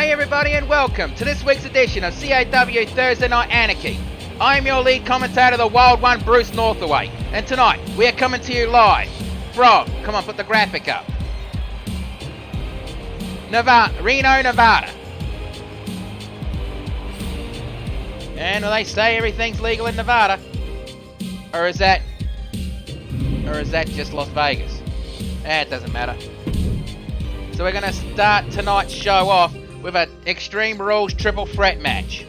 G'day everybody and welcome to this week's edition of CAW Thursday Night Anarchy. I'm your lead commentator, the Wild One, Bruce Northaway, and tonight we are coming to you live from, come on, put the graphic up, Reno, Nevada. And they say everything's legal in Nevada, or is that just Las Vegas? It doesn't matter. So we're going to start tonight's show off with an Extreme Rules triple threat match.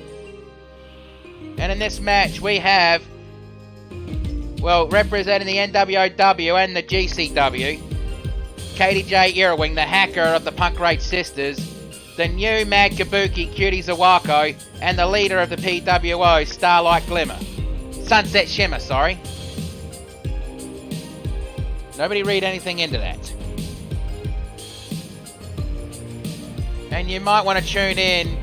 And in this match we have, well, representing the NWOW and the GCW, Katie J. Irwing, the hacker of the Punk Rage Sisters, the new Mad Kabuki Cutie Zawako, and the leader of the PWO, Starlight Glimmer. Sunset Shimmer, sorry. Nobody read anything into that. And you might want to tune in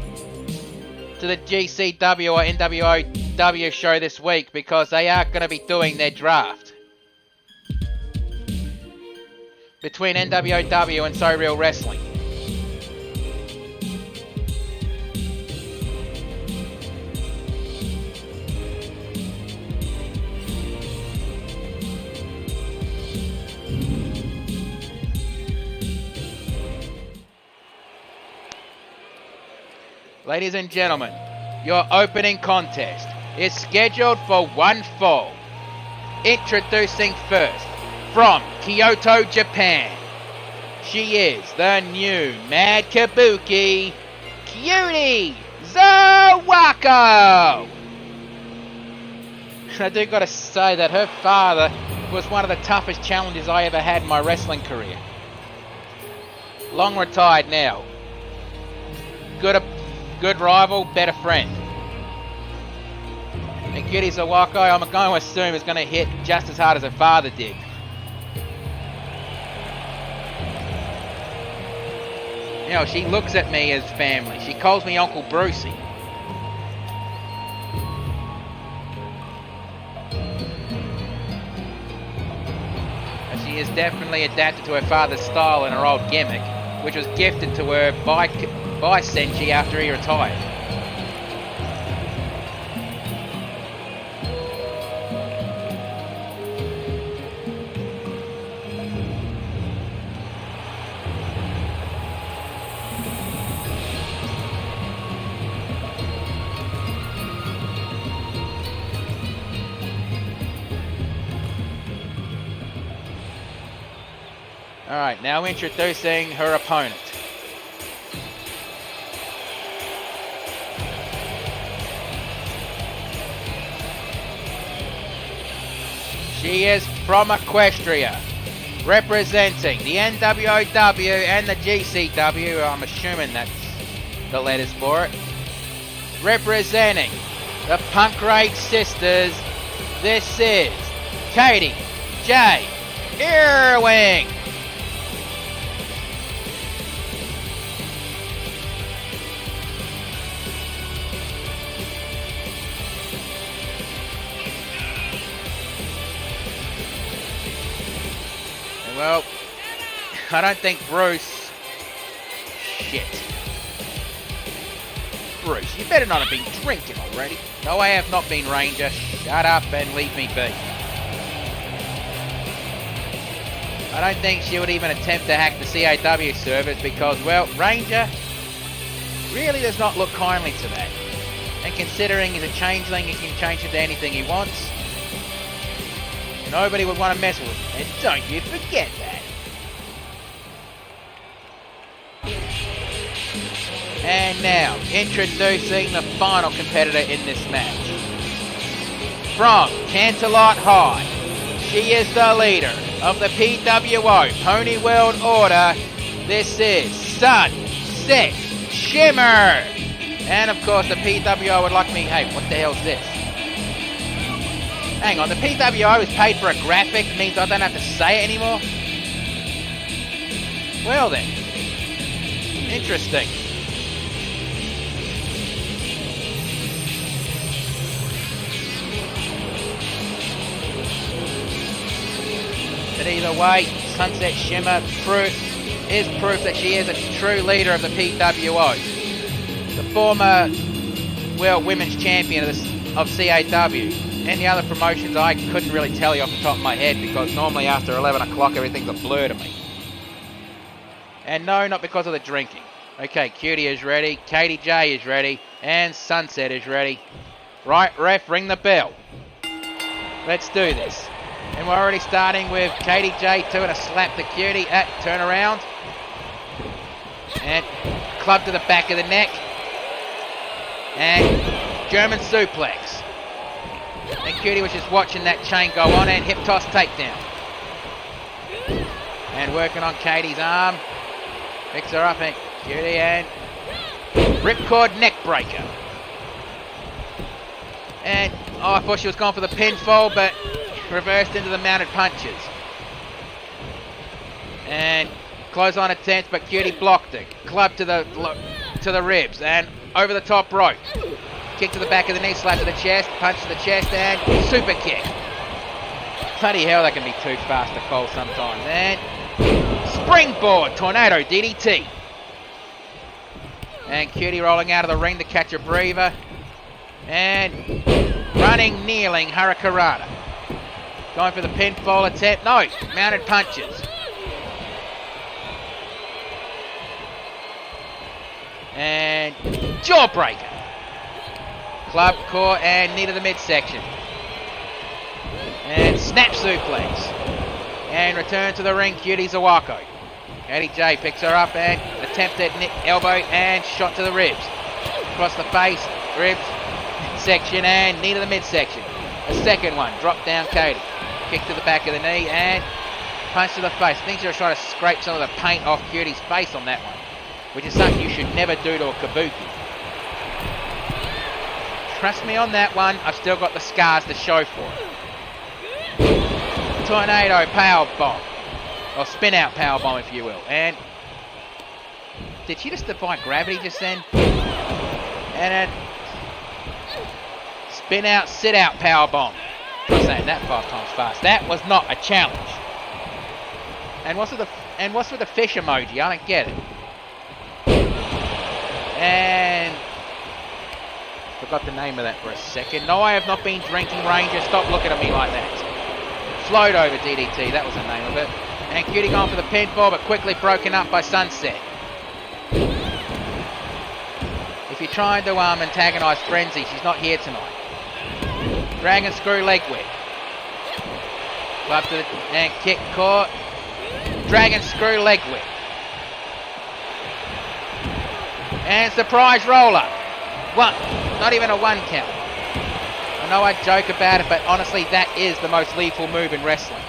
to the GCW or NWOW show this week because they are going to be doing their draft between NWOW and So Real Wrestling. Ladies and gentlemen, your opening contest is scheduled for one fall. Introducing first, from Kyoto, Japan, she is the new Mad Kabuki Cutie Zawako. I do gotta say that her father was one of the toughest challenges I ever had in my wrestling career. Long retired now. Good rival, better friend. And Cutie Zawako, I'm going to assume, is going to hit just as hard as her father did. You know, she looks at me as family. She calls me Uncle Brucey. And she has definitely adapted to her father's style and her old gimmick, which was gifted to her by Senshi after he retired. Alright, now introducing her opponent. She is from Equestria, representing the NWOW and the GCW, I'm assuming that's the letters for it. Representing the Punk Rage Sisters, this is Katie J. Irwing. Well, I don't think Bruce... Shit. Bruce, you better not have been drinking already. No, I have not been, Ranger. Shut up and leave me be. I don't think she would even attempt to hack the CAW servers because, well, Ranger really does not look kindly to that. And considering he's a changeling, he can change into anything he wants. Nobody would want to mess with him, and don't you forget that. And now, introducing the final competitor in this match. From Canterlot High, she is the leader of the PWO Pony World Order. This is Sunset Shimmer. And of course, the PWO would like me, hey, what the hell's this? Hang on, the PWO is paid for a graphic, means I don't have to say it anymore? Well then. Interesting. But either way, Sunset Shimmer is proof that she is a true leader of the PWO. the former world women's champion of CAW. Any other promotions I couldn't really tell you off the top of my head, because normally after 11 o'clock everything's a blur to me. And no, not because of the drinking. Okay, Cutie is ready, Katie J is ready, and Sunset is ready. Right, ref, ring the bell. Let's do this. And we're already starting with Katie J doing a slap to Cutie. Turn around. And club to the back of the neck. And German suplex. And Cutie was just watching that chain go on, and hip toss takedown. And working on Katie's arm. Picks her up, and Cutie, and ripcord neck breaker. And I thought she was going for the pinfall, but reversed into the mounted punches. And close on attempt, but Cutie blocked it. Club to the ribs, and over the top rope. Kick to the back of the knee, slap to the chest, punch to the chest, and super kick. Bloody hell, that can be too fast to call sometimes. And springboard tornado DDT. And Cutie rolling out of the ring to catch a breather. And running, kneeling Hurricanrana. Going for the pinfall attempt. No, mounted punches. And jawbreaker. Club, core, and knee to the midsection. And snap suplex. And return to the ring, Cutie Zawako. Katie J picks her up and attempted elbow and shot to the ribs. Across the face, ribs, section, and knee to the midsection. A second one, drop down Katie. Kick to the back of the knee and punch to the face. I think she was trying to scrape some of the paint off Cutie's face on that one, which is something you should never do to a kabuki. Trust me on that one, I've still got the scars to show for it. Tornado power bomb. Or spin out power bomb, if you will. And did she just defy gravity just then? And a spin out, sit out power bomb. I'm saying that 5 times fast. That was not a challenge. And what's with the fish emoji? I don't get it. And forgot the name of that for a second. No, I have not been drinking, Ranger. Stop looking at me like that. Float over DDT, that was the name of it. And Cutie going for the pinfall, but quickly broken up by Sunset. If you're trying to antagonise Frenzy, she's not here tonight. Dragon screw leg whip. Club to the, and kick caught. Dragon screw leg whip. And surprise roll up. One. Not even a 1 count. I know I joke about it, but honestly, that is the most lethal move in wrestling.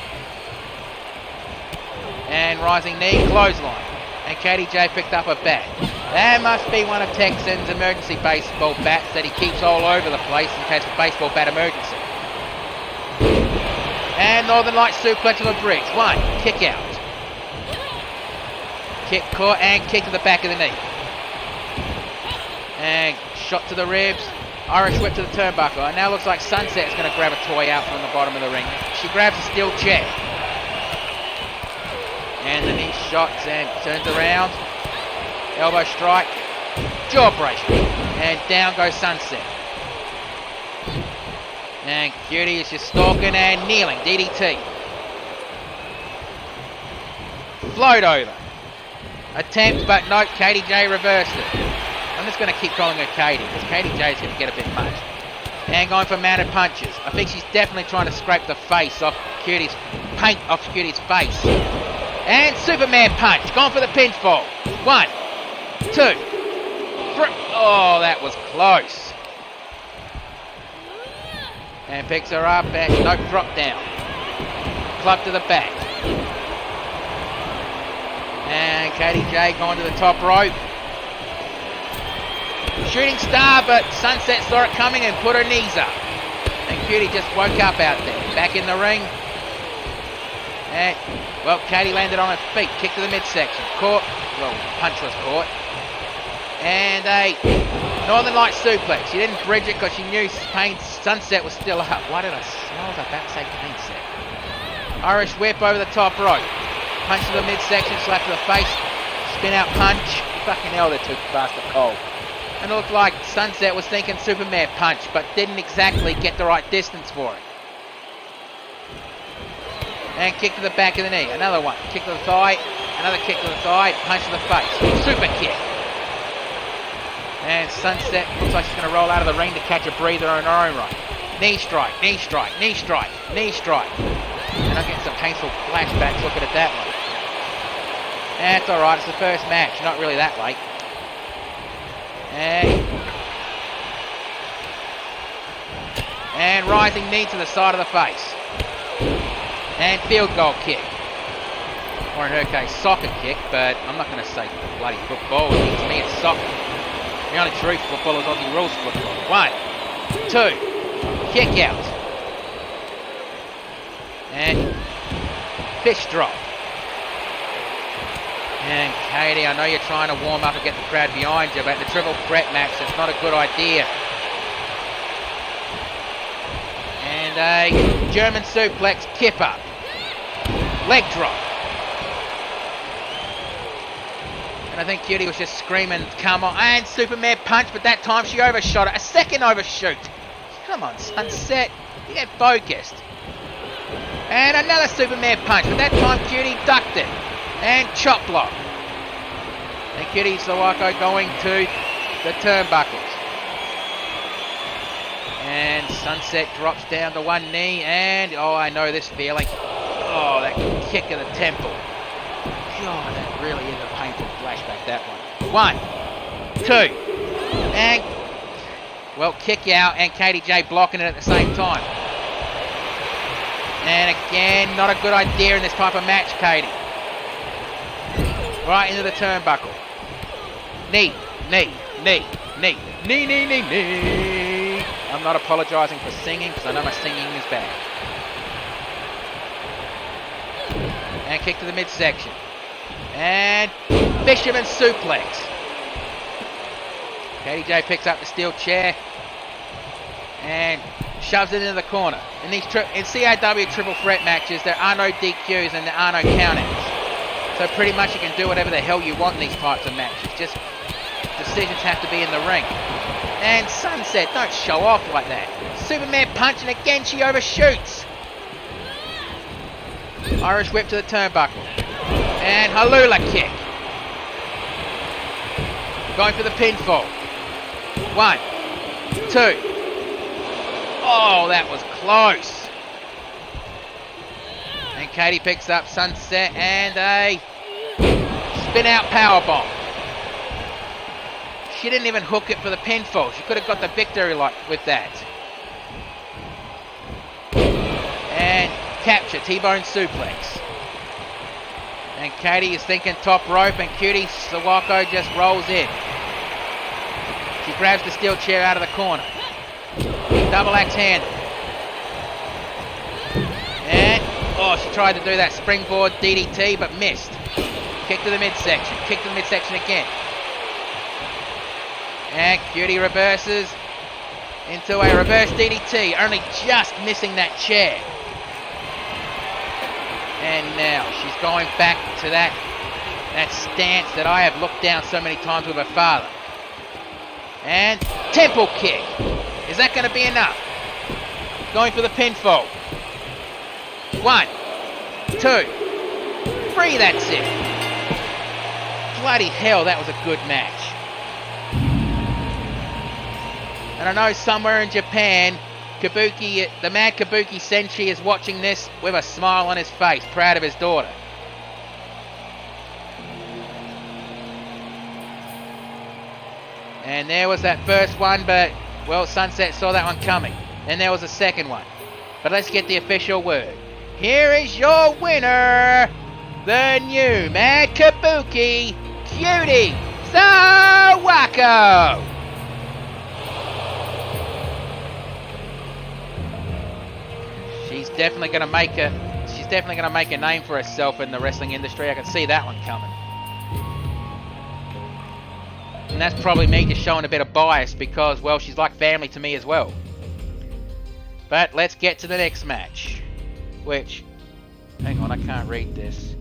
And rising knee, clothesline. And Katie J picked up a bat. That must be one of Texan's emergency baseball bats that he keeps all over the place in case of baseball bat emergency. And Northern Light suplex on the bridge. 1, kick out. Kick caught and kick to the back of the knee. And shot to the ribs. Irish whip to the turnbuckle. And now looks like Sunset's going to grab a toy out from the bottom of the ring. She grabs a steel chair. And the knee shots and turns around. Elbow strike. Jawbreaker. And down goes Sunset. And Cutie is just stalking and kneeling. DDT. Float over. Attempt, but no, Katie J reversed it. I'm just going to keep calling her Katie, because Katie J is going to get a bit much. And going for mounted punches. I think she's definitely trying to scrape the face off Cutie's, paint off Cutie's face. And Superman punch, going for the pinfall. 1, 2, 3. Oh, that was close. And picks her up and no, drop down. Club to the back. And Katie J going to the top rope. Shooting star, but Sunset saw it coming and put her knees up. And Cutie just woke up out there. Back in the ring. And, well, Katie landed on her feet. Kick to the midsection. Caught. Well, punch was caught. And a Northern Light suplex. She didn't bridge it because she knew Sunset was still up. Why did I was about to say Sunset? Irish whip over the top rope. Punch to the midsection. Slap to the face. Spin out punch. Fucking hell, they're too fast to call. And it looked like Sunset was thinking Superman punch, but didn't exactly get the right distance for it. And kick to the back of the knee. Another one. Kick to the thigh. Another kick to the thigh. Punch to the face. Super kick. And Sunset looks like she's going to roll out of the ring to catch a breather on her own right. Knee strike, knee strike, knee strike, knee strike. And I'm getting some painful flashbacks looking at that one. That's alright, it's the first match, not really that late. And rising knee to the side of the face. And field goal kick. Or in her case, soccer kick, but I'm not going to say bloody football. To me, it's soccer. The only true football is Aussie rules football. 1, 2, kick out. And fish drop. And Katie, I know you're trying to warm up and get the crowd behind you, but the triple threat match, it's not a good idea. And a German suplex kip up. Leg drop. And I think Cutie was just screaming, come on. And Superman punch, but that time she overshot it. A second overshoot. Come on, Sunset. You get focused. And another Superman punch, but that time Cutie ducked it. And chop block. And Cutie Sawako going to the turnbuckles. And Sunset drops down to one knee. And, oh, I know this feeling. Oh, that kick of the temple. God, that really is a painful flashback, that one. 1, 2. And, well, kick out. And Katie J blocking it at the same time. And again, not a good idea in this type of match, Katie. Right into the turnbuckle. Knee, knee, knee, knee, knee, knee, knee, knee. I'm not apologising for singing because I know my singing is bad. And kick to the midsection. And fisherman suplex. Katie J picks up the steel chair and shoves it into the corner. In these in CAW triple threat matches, there are no DQs and there are no countouts. So pretty much you can do whatever the hell you want in these types of matches. Just decisions have to be in the ring. And Sunset, don't show off like that. Superman punch, and again she overshoots. Irish whip to the turnbuckle. And Halula kick. Going for the pinfall. 1, 2. Oh, that was close. And Katie picks up Sunset and a spin out powerbomb. She didn't even hook it for the pinfall. She could have got the victory with that. And capture, T-bone suplex. And Katie is thinking top rope, and Cutie Sawako just rolls in. She grabs the steel chair out of the corner. Double axe handle. And, oh, she tried to do that springboard DDT, but missed. Kick to the midsection. Kick to the midsection again. And Cutie reverses into a reverse DDT, only just missing that chair. And now she's going back to that stance that I have looked down so many times with her father. And temple kick. Is that going to be enough? Going for the pinfall. 1, 2, 3, that's it. Bloody hell, that was a good match. And I know somewhere in Japan, Kabuki, the mad Kabuki Senshi is watching this with a smile on his face, proud of his daughter. And there was that first one, but, well, Sunset saw that one coming. And there was a second one. But let's get the official word. Here is your winner, the new Mad Kabuki, Cutie Sawako. She's definitely going to make a name for herself in the wrestling industry. I can see that one coming. And that's probably me just showing a bit of bias because, well, she's like family to me as well. But let's get to the next match. Which, hang on, I can't read this.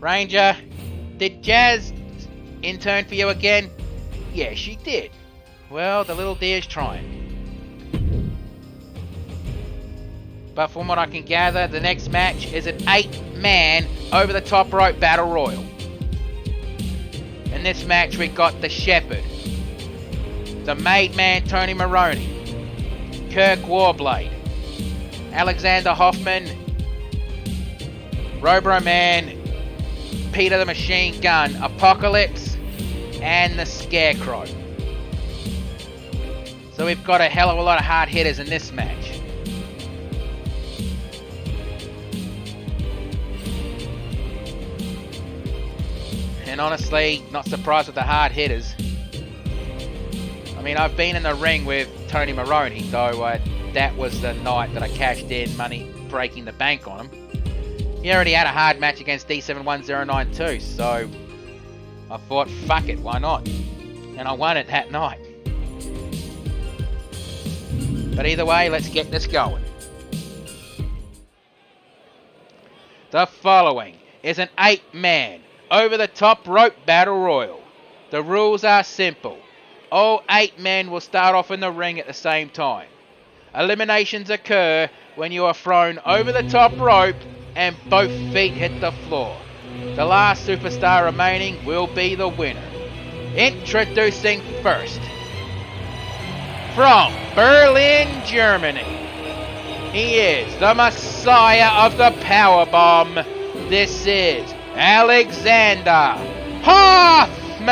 Ranger, did Jazz intern for you again? Yeah, she did. Well, the little deer's trying. But from what I can gather, the next match is an 8-man over-the-top rope battle royal. In this match, we got the Shepherd, the Made Man Tony Maroney, Kirk Warblade, Alexander Hoffman, Robro Man, Peter the Machine Gun, Apocalypse, and the Scarecrow. So we've got a hell of a lot of hard hitters in this match. And honestly, not surprised with the hard hitters. I mean, I've been in the ring with Tony Maroney, though that was the night that I cashed in money breaking the bank on him. He already had a hard match against D71092, so I thought, fuck it, why not? And I won it that night. But either way, let's get this going. The following is an 8-man over-the-top rope battle royal. The rules are simple. All 8 men will start off in the ring at the same time. Eliminations occur when you are thrown over the top rope and both feet hit the floor. The last superstar remaining will be the winner. Introducing first, from Berlin, Germany, he is the Messiah of the Powerbomb. This is Alexander Hoffman.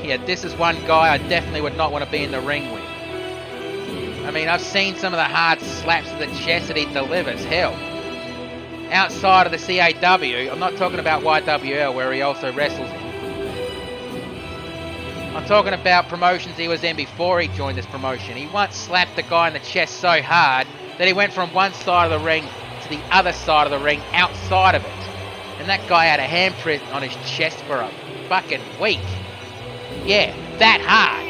Yeah, this is one guy I definitely would not want to be in the ring with. I mean, I've seen some of the hard slaps to the chest that he delivers. Hell, outside of the CAW, I'm not talking about YWL where he also wrestles in. I'm talking about promotions he was in before he joined this promotion. He once slapped the guy in the chest so hard that he went from one side of the ring to the other side of the ring outside of it. And that guy had a handprint on his chest for a fucking week. Yeah, that hard.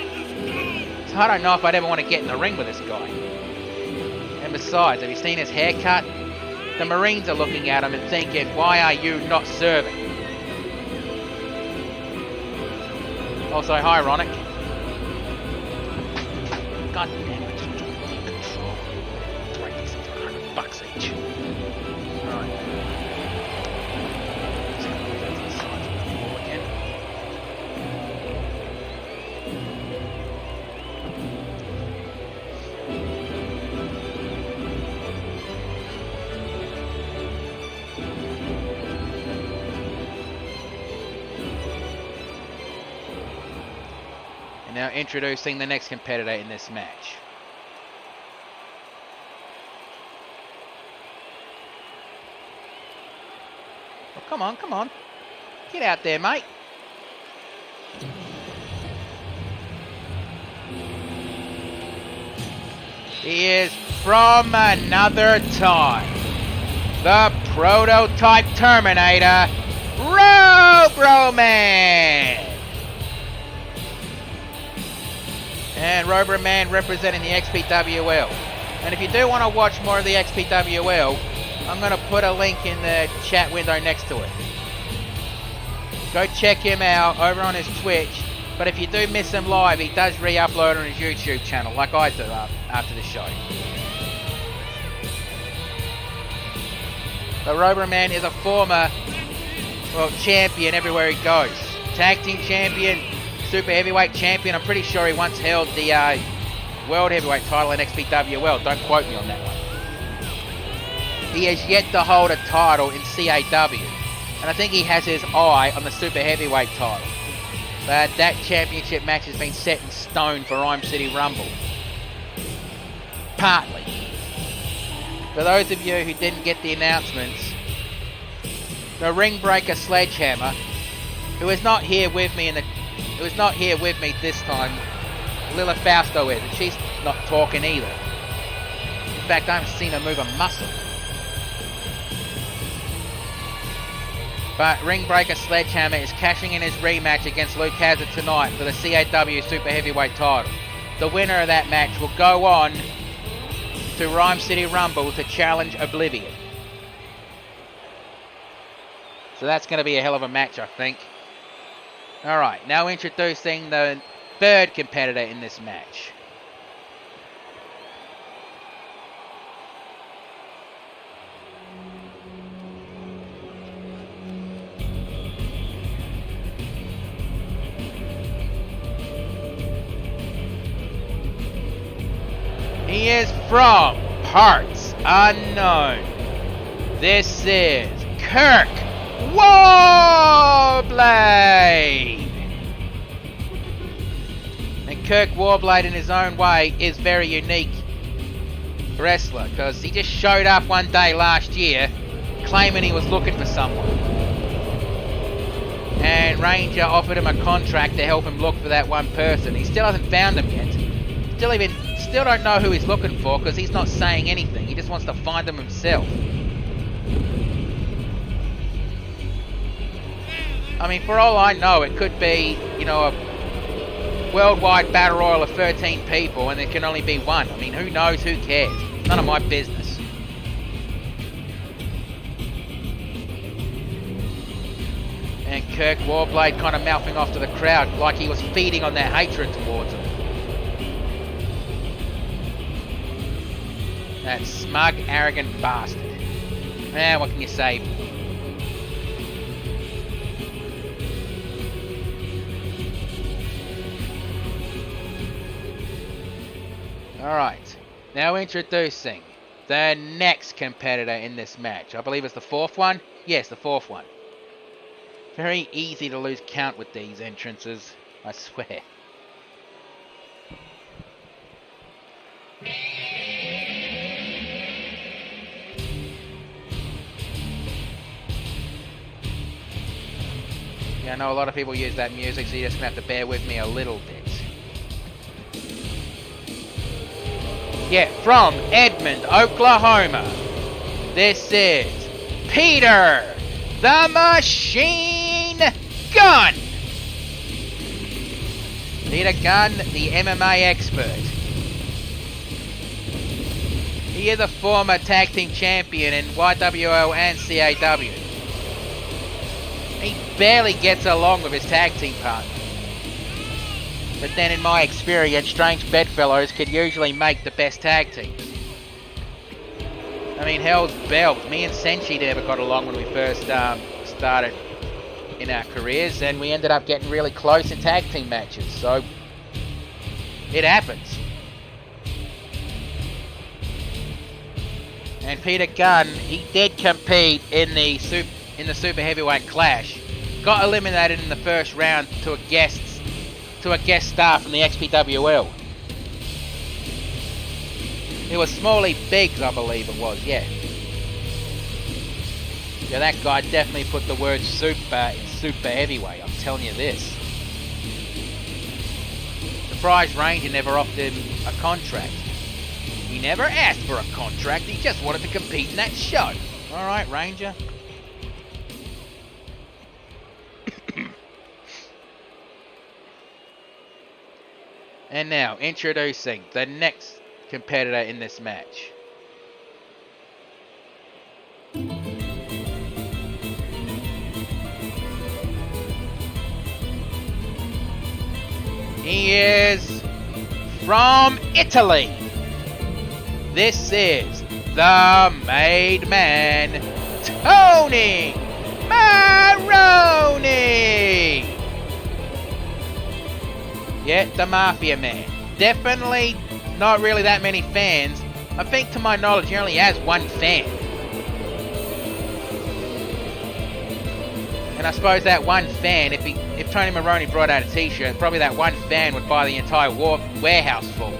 So I don't know if I'd ever want to get in the ring with this guy. And besides, have you seen his haircut? The Marines are looking at him and thinking, why are you not serving? Also, hi, Ronick. God damn it. Control. Break these things for $100 each. Alright. Just gonna move that to the side of the wall again. And now introducing the next competitor in this match. Oh, come on, come on. Get out there, mate. He is from another time. The prototype Terminator, Robro Man. And Robro Man representing the XPWL. And if you do want to watch more of the XPWL, I'm going to put a link in the chat window next to it. Go check him out over on his Twitch. But if you do miss him live, he does re-upload on his YouTube channel, like I do after the show. But Robro Man is a former, champion everywhere he goes. Tag team champion, super heavyweight champion. I'm pretty sure he once held the world heavyweight title in XPWL. Don't quote me on that one. He has yet to hold a title in CAW. And I think he has his eye on the super heavyweight title. But that championship match has been set in stone for Rhyme City Rumble. Partly. For those of you who didn't get the announcements, the Ring Breaker Sledgehammer, who is not here with me this time, Lila Fausto is, and she's not talking either. In fact, I haven't seen her move a muscle. But Ring Breaker Sledgehammer is cashing in his rematch against Luke Hazard tonight for the CAW Super Heavyweight title. The winner of that match will go on to Rhyme City Rumble to challenge Oblivion. So that's going to be a hell of a match, I think. Alright, now introducing the third competitor in this match. He is from parts unknown. This is Kirk Warblade! And Kirk Warblade in his own way is very unique wrestler, because he just showed up one day last year claiming he was looking for someone. And Ranger offered him a contract to help him look for that one person. He still hasn't found him yet. Still don't know who he's looking for, because he's not saying anything. He just wants to find them himself. I mean, for all I know, it could be, you know, a worldwide battle royal of 13 people and there can only be one. I mean, who knows? Who cares? None of my business. And Kirk Warblade kind of mouthing off to the crowd like he was feeding on their hatred towards him. That smug, arrogant bastard. What can you say? Alright, now introducing the next competitor in this match. I believe it's the fourth one? Yes, the fourth one. Very easy to lose count with these entrances, I swear. Yeah, I know a lot of people use that music, so you're just going to have to bear with me a little bit. Yeah, from Edmond, Oklahoma, this is Peter the Machine Gunn. Peter Gunn, the MMA expert. He is a former tag team champion in YWO and CAW. He barely gets along with his tag team partner. But then in my experience, strange bedfellows could usually make the best tag teams. I mean, hell's bells. Me and Senshi never got along when we first started in our careers, and we ended up getting really close in tag team matches, so it happens. And Peter Gunn, he did compete in the Super Heavyweight Clash. Got eliminated in the first round to a guest star from the XPWL. It was Smalley Biggs, I believe it was, yeah. Yeah, that guy definitely put the word super in Super Heavyweight, I'm telling you this. Surprised Ranger never offered him a contract. He never asked for a contract, he just wanted to compete in that show. Alright, Ranger. And now, introducing the next competitor in this match. He is from Italy. This is the Made Man, Tony Maroni. Yeah, the Mafia Man. Definitely not really that many fans. I think to my knowledge he only has one fan. And I suppose that one fan, if Tony Maroni brought out a t-shirt, probably that one fan would buy the entire warehouse full.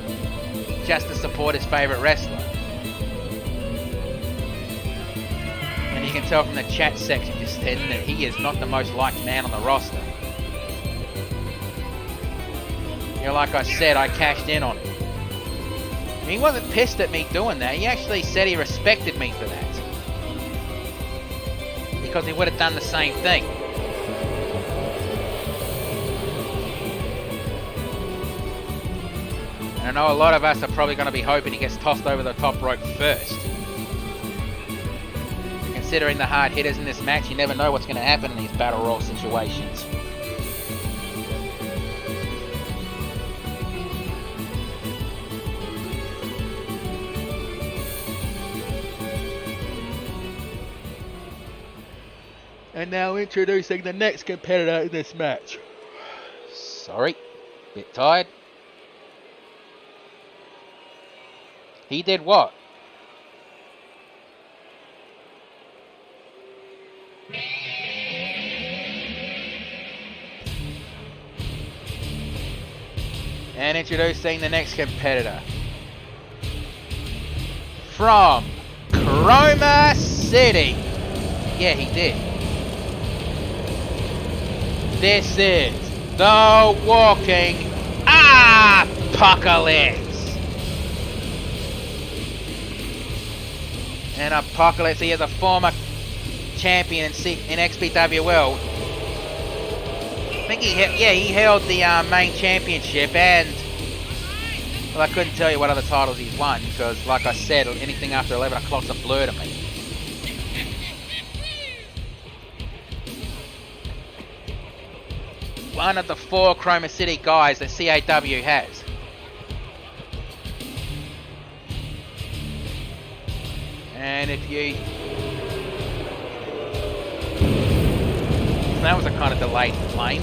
Just to support his favourite wrestler. And you can tell from the chat section just then that he is not the most liked man on the roster. You know, like I said, I cashed in on him. He wasn't pissed at me doing that. He actually said he respected me for that. Because he would have done the same thing. And I know a lot of us are probably going to be hoping he gets tossed over the top rope first. You can considering the hard hitters in this match. You never know what's going to happen in these battle royal situations. And now introducing the next competitor in this match. Sorry, bit tired. He did what? And introducing the next competitor. From Chroma City. Yeah, he did. This is the Walking Apocalypse. And Apocalypse, he is a former champion in XPWL. I think he held the main championship, and well, I couldn't tell you what other titles he's won because, like I said, anything after 11 o'clock's a blur to me. One of the 4 Chroma City guys that CAW has. And if you... That was a kind of delayed plane.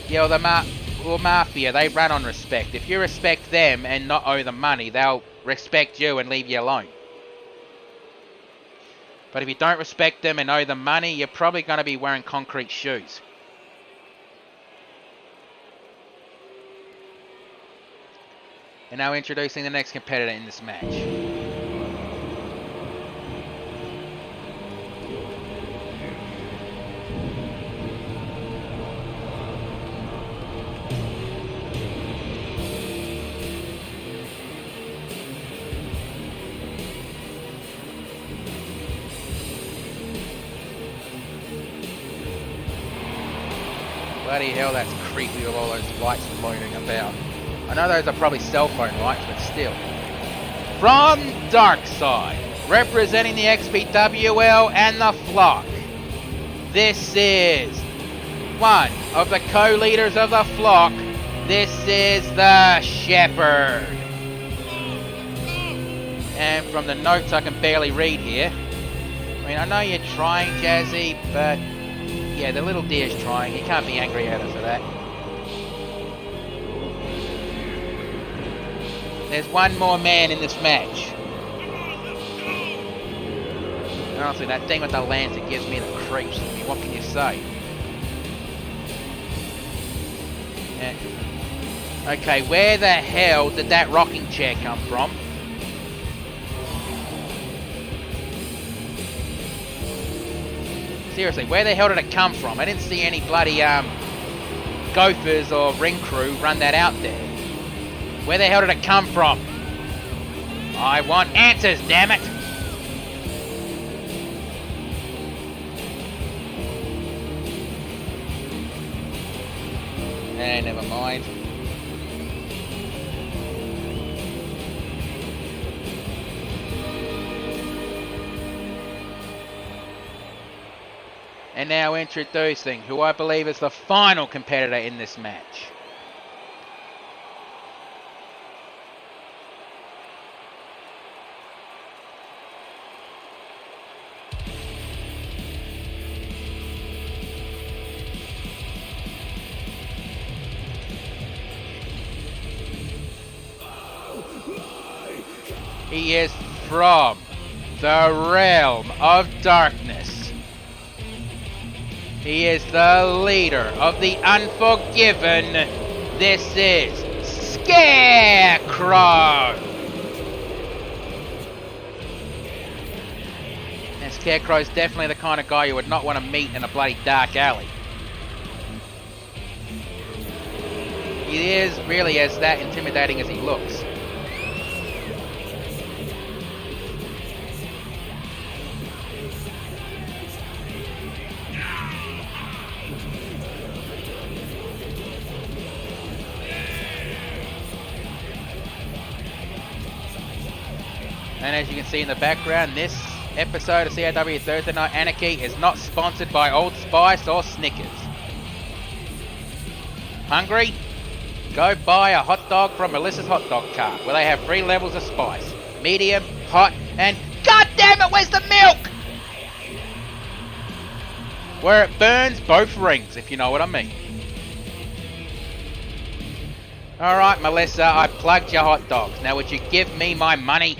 Yeah, well, the Mafia, they run on respect. If you respect them and not owe them money, they'll respect you and leave you alone. But if you don't respect them and owe them money, you're probably going to be wearing concrete shoes. And now introducing the next competitor in this match. Bloody hell, that's creepy with all those lights floating about. I know those are probably cell phone lights, but still. From Darkside, representing the XPWL and the Flock, this is one of the co-leaders of the Flock. This is the Shepherd. And from the notes I can barely read here. I mean, I know you're trying, Jazzy, but yeah, the little deer's trying. You can't be angry at her for that. There's one more man in this match. Honestly, that thing with the lance, it gives me the creeps. I mean, what can you say? Yeah. Okay, where the hell did that rocking chair come from? Seriously, where the hell did it come from? I didn't see any bloody gophers or ring crew run that out there. Where the hell did it come from? I want answers, damn it! Never mind. And now introducing who I believe is the final competitor in this match. He is from the realm of darkness. He is the leader of the Unforgiven. This is Scarecrow. And Scarecrow's definitely the kind of guy you would not want to meet in a bloody dark alley. He is really as that intimidating as he looks. And as you can see in the background, this episode of CAW Thursday Night Anarchy is not sponsored by Old Spice or Snickers. Hungry? Go buy a hot dog from Melissa's Hot Dog Cart, where they have 3 levels of spice. Medium, hot, and God damn it, where's the milk? Where it burns, both rings, if you know what I mean. Alright, Melissa, I plugged your hot dogs. Now would you give me my money?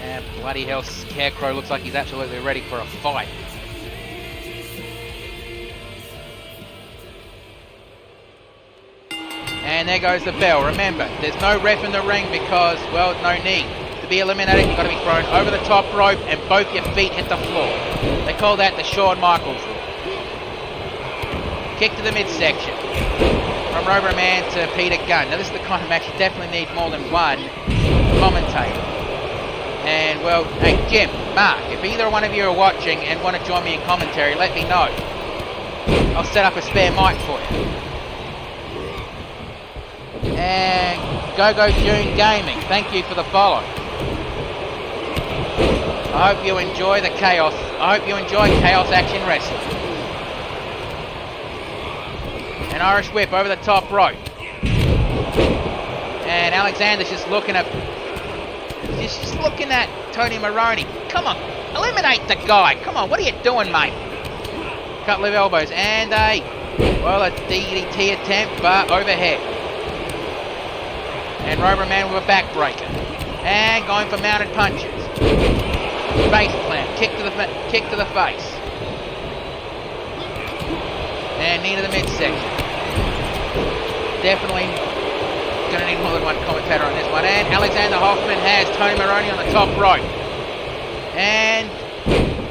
And bloody hell, Scarecrow looks like he's absolutely ready for a fight. And there goes the bell. Remember, there's no ref in the ring because, well, no need. To be eliminated, you've got to be thrown over the top rope and both your feet hit the floor. They call that the Shawn Michaels rule. Kick to the midsection. From Rover Man to Peter Gunn. Now this is the kind of match you definitely need more than one commentator. And, well, hey, Jim, Mark, if either one of you are watching and want to join me in commentary, let me know. I'll set up a spare mic for you. And Go-Go June Gaming, thank you for the follow. I hope you enjoy the chaos. I hope you enjoy Chaos Action Wrestling. An Irish whip over the top rope. And Alexander's just looking at Tony Maroney. Come on, eliminate the guy. Come on, what are you doing, mate? Couple of elbows and a DDT attempt, but overhead. And Rover Man with a backbreaker. And going for mounted punches. Face plant. Kick to the face. And knee to the midsection. Definitely going to need more than one commentator on this one. And Alexander Hoffman has Tony Maroney on the top rope. And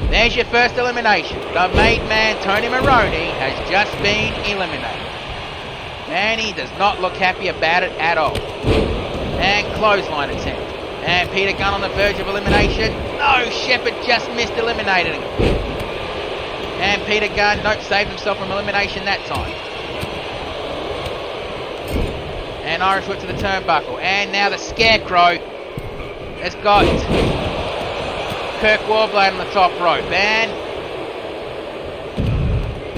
there's your first elimination. The made man, Tony Maroney, has just been eliminated. And he does not look happy about it at all. And clothesline attempt. And Peter Gunn on the verge of elimination. No, Shepherd just missed eliminating him. And Peter Gunn, saved himself from elimination that time. And Irish whip to the turnbuckle. And now the Scarecrow has got Kirk Warblade on the top rope. And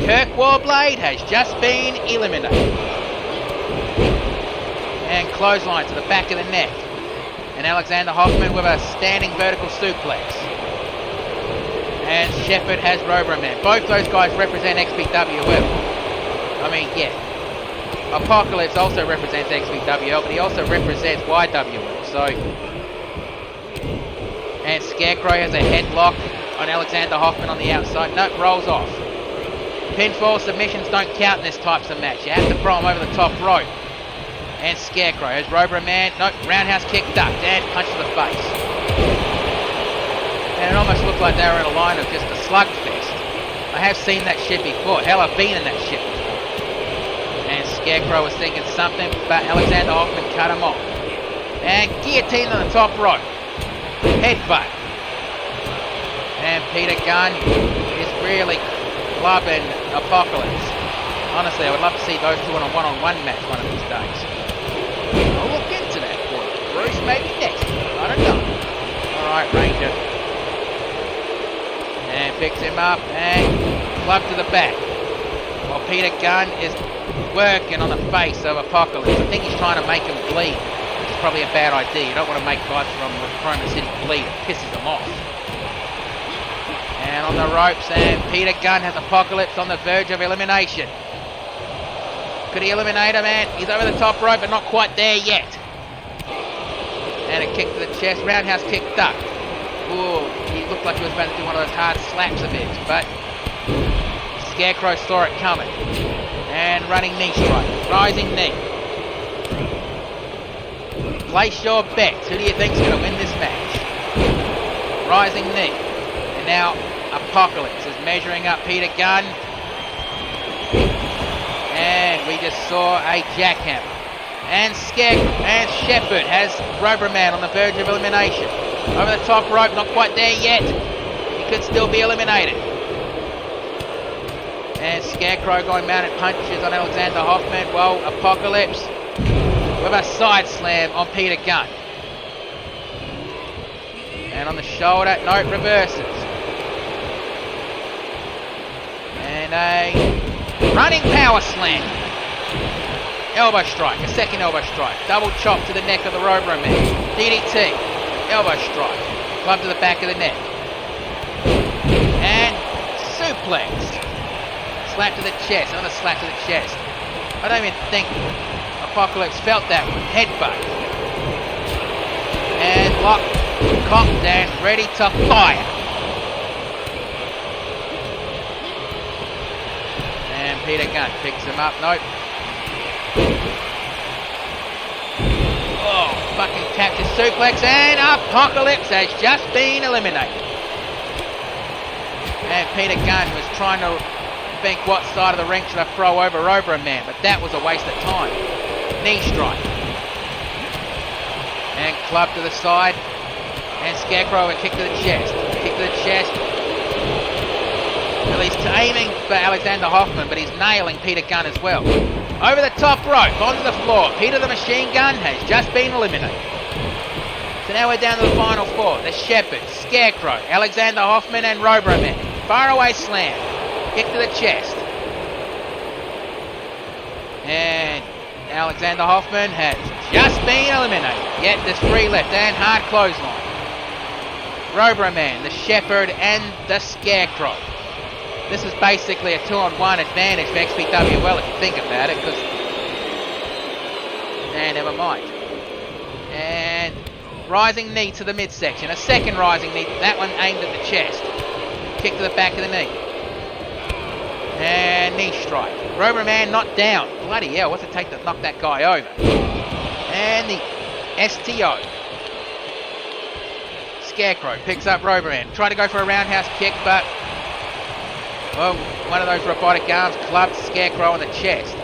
Kirk Warblade has just been eliminated. And clothesline to the back of the neck. And Alexander Hoffman with a standing vertical suplex. And Shepherd has Rover Man. Both those guys represent XPWL. I mean, yeah. Apocalypse also represents XPWL, but he also represents YWL. So, and Scarecrow has a headlock on Alexander Hoffman on the outside. Nope, rolls off. Pinfall submissions don't count in this types of match. You have to throw them over the top rope. And Scarecrow has Rover Man. Nope, roundhouse kick ducked and punch to the face. And it almost looked like they were in a line of just a slugfest. I have seen that shit before. Hell, I've been in that shit before. And Scarecrow was thinking something, but Alexander Hoffman cut him off. And guillotine on the top rope. Headbutt. And Peter Gunn is really clubbing Apocalypse. Honestly, I would love to see those two on a one-on-one match one of these days. I'll look into that for you, Bruce. Maybe next week. I don't know. Alright, Ranger. And picks him up and club to the back. While Peter Gunn is working on the face of Apocalypse. I think he's trying to make him bleed, which is probably a bad idea. You don't want to make guys from Chroma City bleed. It pisses them off. And on the ropes, and Peter Gunn has Apocalypse on the verge of elimination. Could he eliminate him? And he's over the top rope, but not quite there yet. And a kick to the chest, roundhouse kick duck. Ooh, he looked like he was about to do one of those hard slaps of his, but Scarecrow saw it coming. And running knee strike, rising knee. Place your bets. Who do you think's going to win this match? Rising knee. And now Apocalypse is measuring up Peter Gunn. And we just saw a jackhammer. And Shepherd has Rover Man on the verge of elimination. Over the top rope, not quite there yet. He could still be eliminated. And Scarecrow going mounted punches on Alexander Hoffman. Well, Apocalypse with a side slam on Peter Gunn. And on the shoulder, nope, reverses. And a running power slam. Elbow strike, a second elbow strike. Double chop to the neck of the Robro Man. DDT, elbow strike. Club to the back of the neck. And suplex. Slap to the chest, another slap to the chest. I don't even think Apocalypse felt that one. Headbutt. And lock, cocked and ready to fire. And Peter Gunn picks him up. Nope. Oh, fucking capture suplex, and Apocalypse has just been eliminated. And Peter Gunn was trying to think what side of the ring should I throw over Robro Man, but that was a waste of time. Knee strike. And club to the side. And Scarecrow a kick to the chest. Kick to the chest. Well, he's aiming for Alexander Hoffman, but he's nailing Peter Gunn as well. Over the top rope, onto the floor. Peter the Machine Gun has just been eliminated. So now we're down to the final four. The Shepherd, Scarecrow, Alexander Hoffman and Robro Man. Far away slam. Kick to the chest. And Alexander Hoffman has just been eliminated. Yet there's three left. And hard clothesline. Robro Man, the Shepherd and the Scarecrow. This is basically a 2-on-1 advantage for XPWL if you think about it, because... And never mind. And rising knee to the midsection. A second rising knee, that one aimed at the chest. Kick to the back of the knee. And knee strike. Robro Man not down. Bloody hell, what's it take to knock that guy over? And the STO. Scarecrow picks up Robro Man. Tried to go for a roundhouse kick, but... Well, one of those robotic arms clubbed Scarecrow on the chest.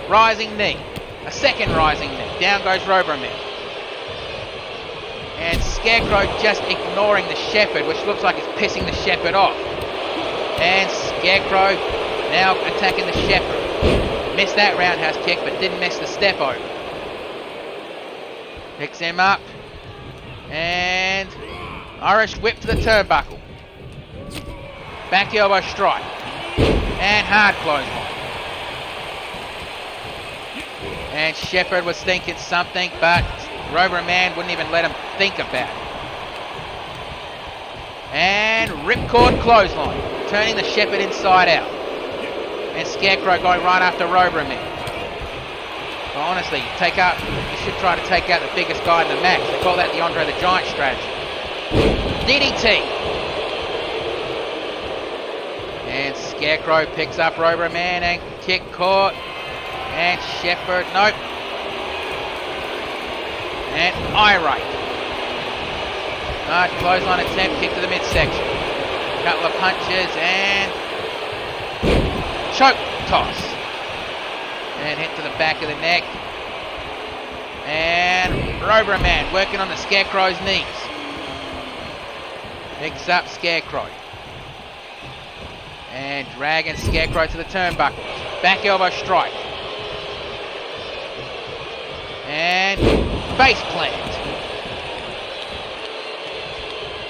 Rising knee. A second rising knee. Down goes Robro Man. And Scarecrow just ignoring the Shepherd, which looks like it's pissing the Shepherd off. And Scarecrow now attacking the Shepherd. Missed that roundhouse kick, but didn't miss the step over. Picks him up. And Irish whip to the turnbuckle. Back elbow strike. And hard clothesline. And Shepherd was thinking something, but Robro Man wouldn't even let him think about it. And ripcord clothesline. Turning the Shepherd inside out. And Scarecrow going right after Robro Man. Well, honestly, you should try to take out the biggest guy in the match. They call that the Andre the Giant strategy. DDT. And Scarecrow picks up Robro Man and kick caught. And Shepherd, nope. And irate. Hard clothesline attempt, kick to the midsection. Couple of punches and choke toss. And hit to the back of the neck. And Robro Man working on the Scarecrow's knees. Picks up Scarecrow. And dragging Scarecrow to the turnbuckle. Back elbow strike. And face plant.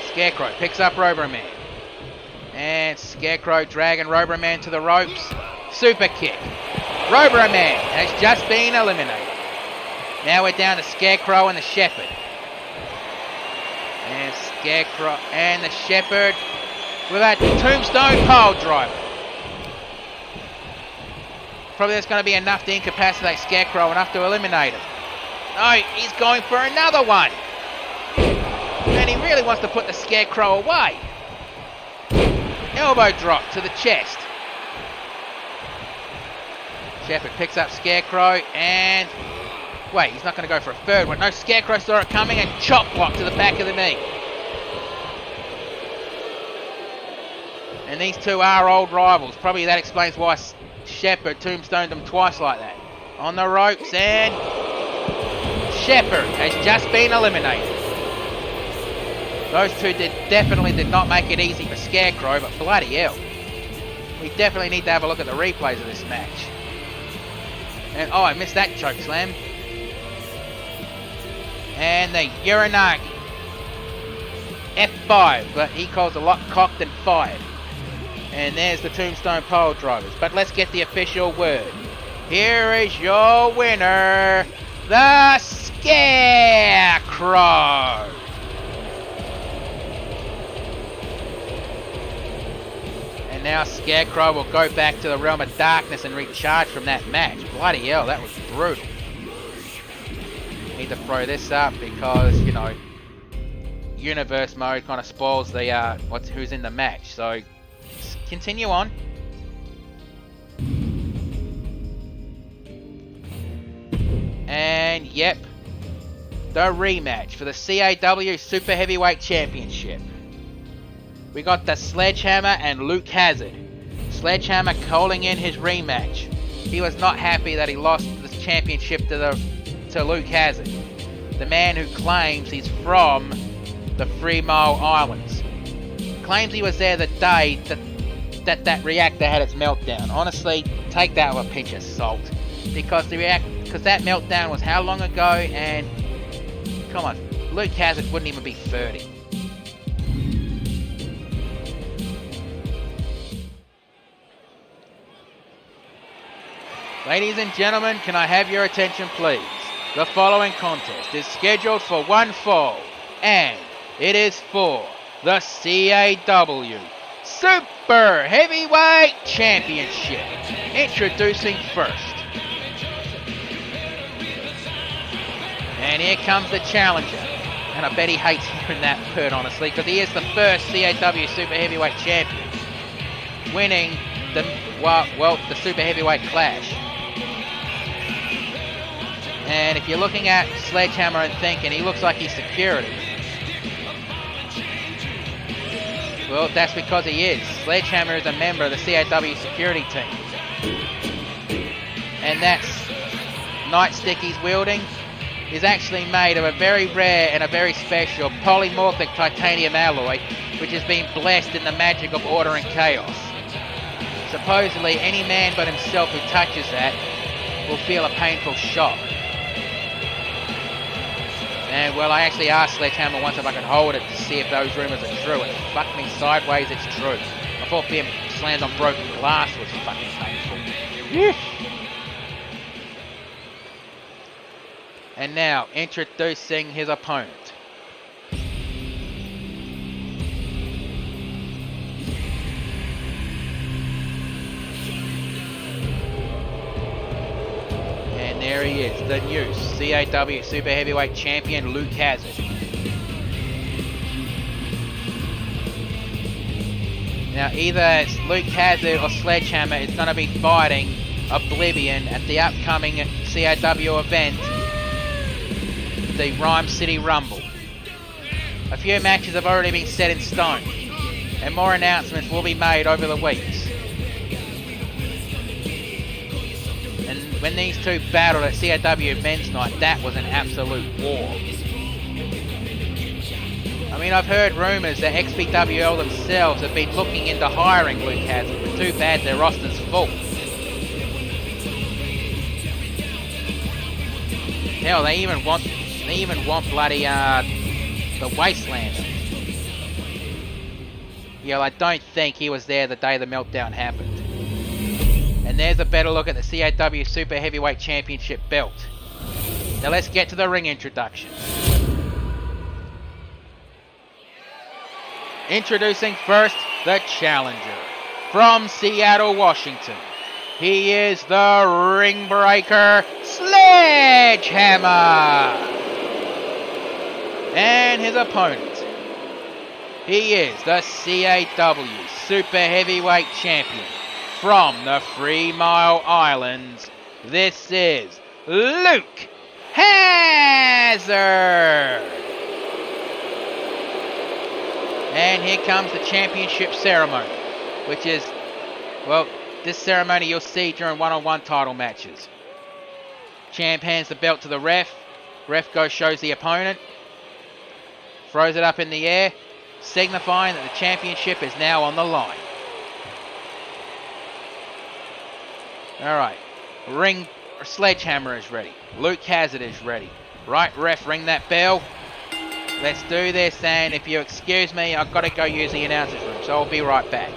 Scarecrow picks up Robro Man. And Scarecrow dragging Robro Man to the ropes. Super kick. Robro Man has just been eliminated. Now we're down to Scarecrow and the Shepherd. And Scarecrow and the Shepherd with a tombstone pile driver. Probably that's going to be enough to incapacitate Scarecrow, enough to eliminate him. No, he's going for another one. And he really wants to put the Scarecrow away. Elbow drop to the chest. Shepherd picks up Scarecrow and... Wait, he's not going to go for a third one. No, Scarecrow saw it coming and chop block to the back of the knee. And these two are old rivals. Probably that explains why Shepherd tombstoned them twice like that. On the ropes and... Shepherd has just been eliminated. Those two definitely did not make it easy for Scarecrow, but bloody hell. We definitely need to have a look at the replays of this match. And oh, I missed that choke slam. And the Uranagi. F5, but he calls a lot cocked and fired. And there's the Tombstone pole drivers. But let's get the official word. Here is your winner, the Scarecrow. And now Scarecrow will go back to the Realm of Darkness and recharge from that match. Bloody hell, that was brutal. Need to throw this up because, you know, universe mode kind of spoils the who's in the match. So continue on. And yep, the rematch for the CAW Super Heavyweight Championship. We got the Sledgehammer and Luke Hazard. Sledgehammer calling in his rematch. He was not happy that he lost the championship to Luke Hazard, the man who claims he's from the 3 Mile Islands. Claims he was there the day that reactor had its meltdown. Honestly, take that with a pinch of salt, because that meltdown was how long ago? And come on, Luke Hazard wouldn't even be 30. Ladies and gentlemen, can I have your attention please? The following contest is scheduled for one fall, and it is for the CAW Super Heavyweight Championship. Introducing first. And here comes the challenger. And I bet he hates hearing that word, honestly, because he is the first CAW Super Heavyweight Champion, winning the Super Heavyweight Clash. And if you're looking at Sledgehammer and thinking he looks like he's security, well, that's because he is. Sledgehammer is a member of the CAW security team. And that nightstick he's wielding is actually made of a very rare and a very special polymorphic titanium alloy, which has been blessed in the magic of order and chaos. Supposedly, any man but himself who touches that will feel a painful shock. And well, I actually asked Sledgehammer once if I could hold it to see if those rumours are true, and fuck me sideways, it's true. I thought being slammed on broken glass was fucking painful. And now, introducing his opponent. And there he is, the new CAW Super Heavyweight Champion, Luke Hazard. Now, either Luke Hazard or Sledgehammer is going to be fighting Oblivion at the upcoming CAW event, the Rhyme City Rumble. A few matches have already been set in stone, and more announcements will be made over the weeks. And when these two battled at CAW Men's Night, that was an absolute war. I mean, I've heard rumours that XPWL themselves have been looking into hiring Luke Hazard, but too bad their roster's full. Hell, they even want bloody the Wastelander. Yeah, I don't think he was there the day the meltdown happened. And there's a better look at the CAW Super Heavyweight Championship belt. Now let's get to the ring introductions. Introducing first, the challenger. From Seattle, Washington, he is the ring breaker, Sledgehammer. And his opponent, he is the CAW Super Heavyweight Champion from the 3 Mile Islands. This is Luke Hazard. And here comes the championship ceremony, which is, well, this ceremony you'll see during one-on-one title matches. Champ hands the belt to the ref. Ref shows the opponent. Throws it up in the air, signifying that the championship is now on the line. Alright, Sledgehammer is ready. Luke Hazard is ready. Right, ref, ring that bell. Let's do this, and if you excuse me, I've got to go use the announcer's room, so I'll be right back.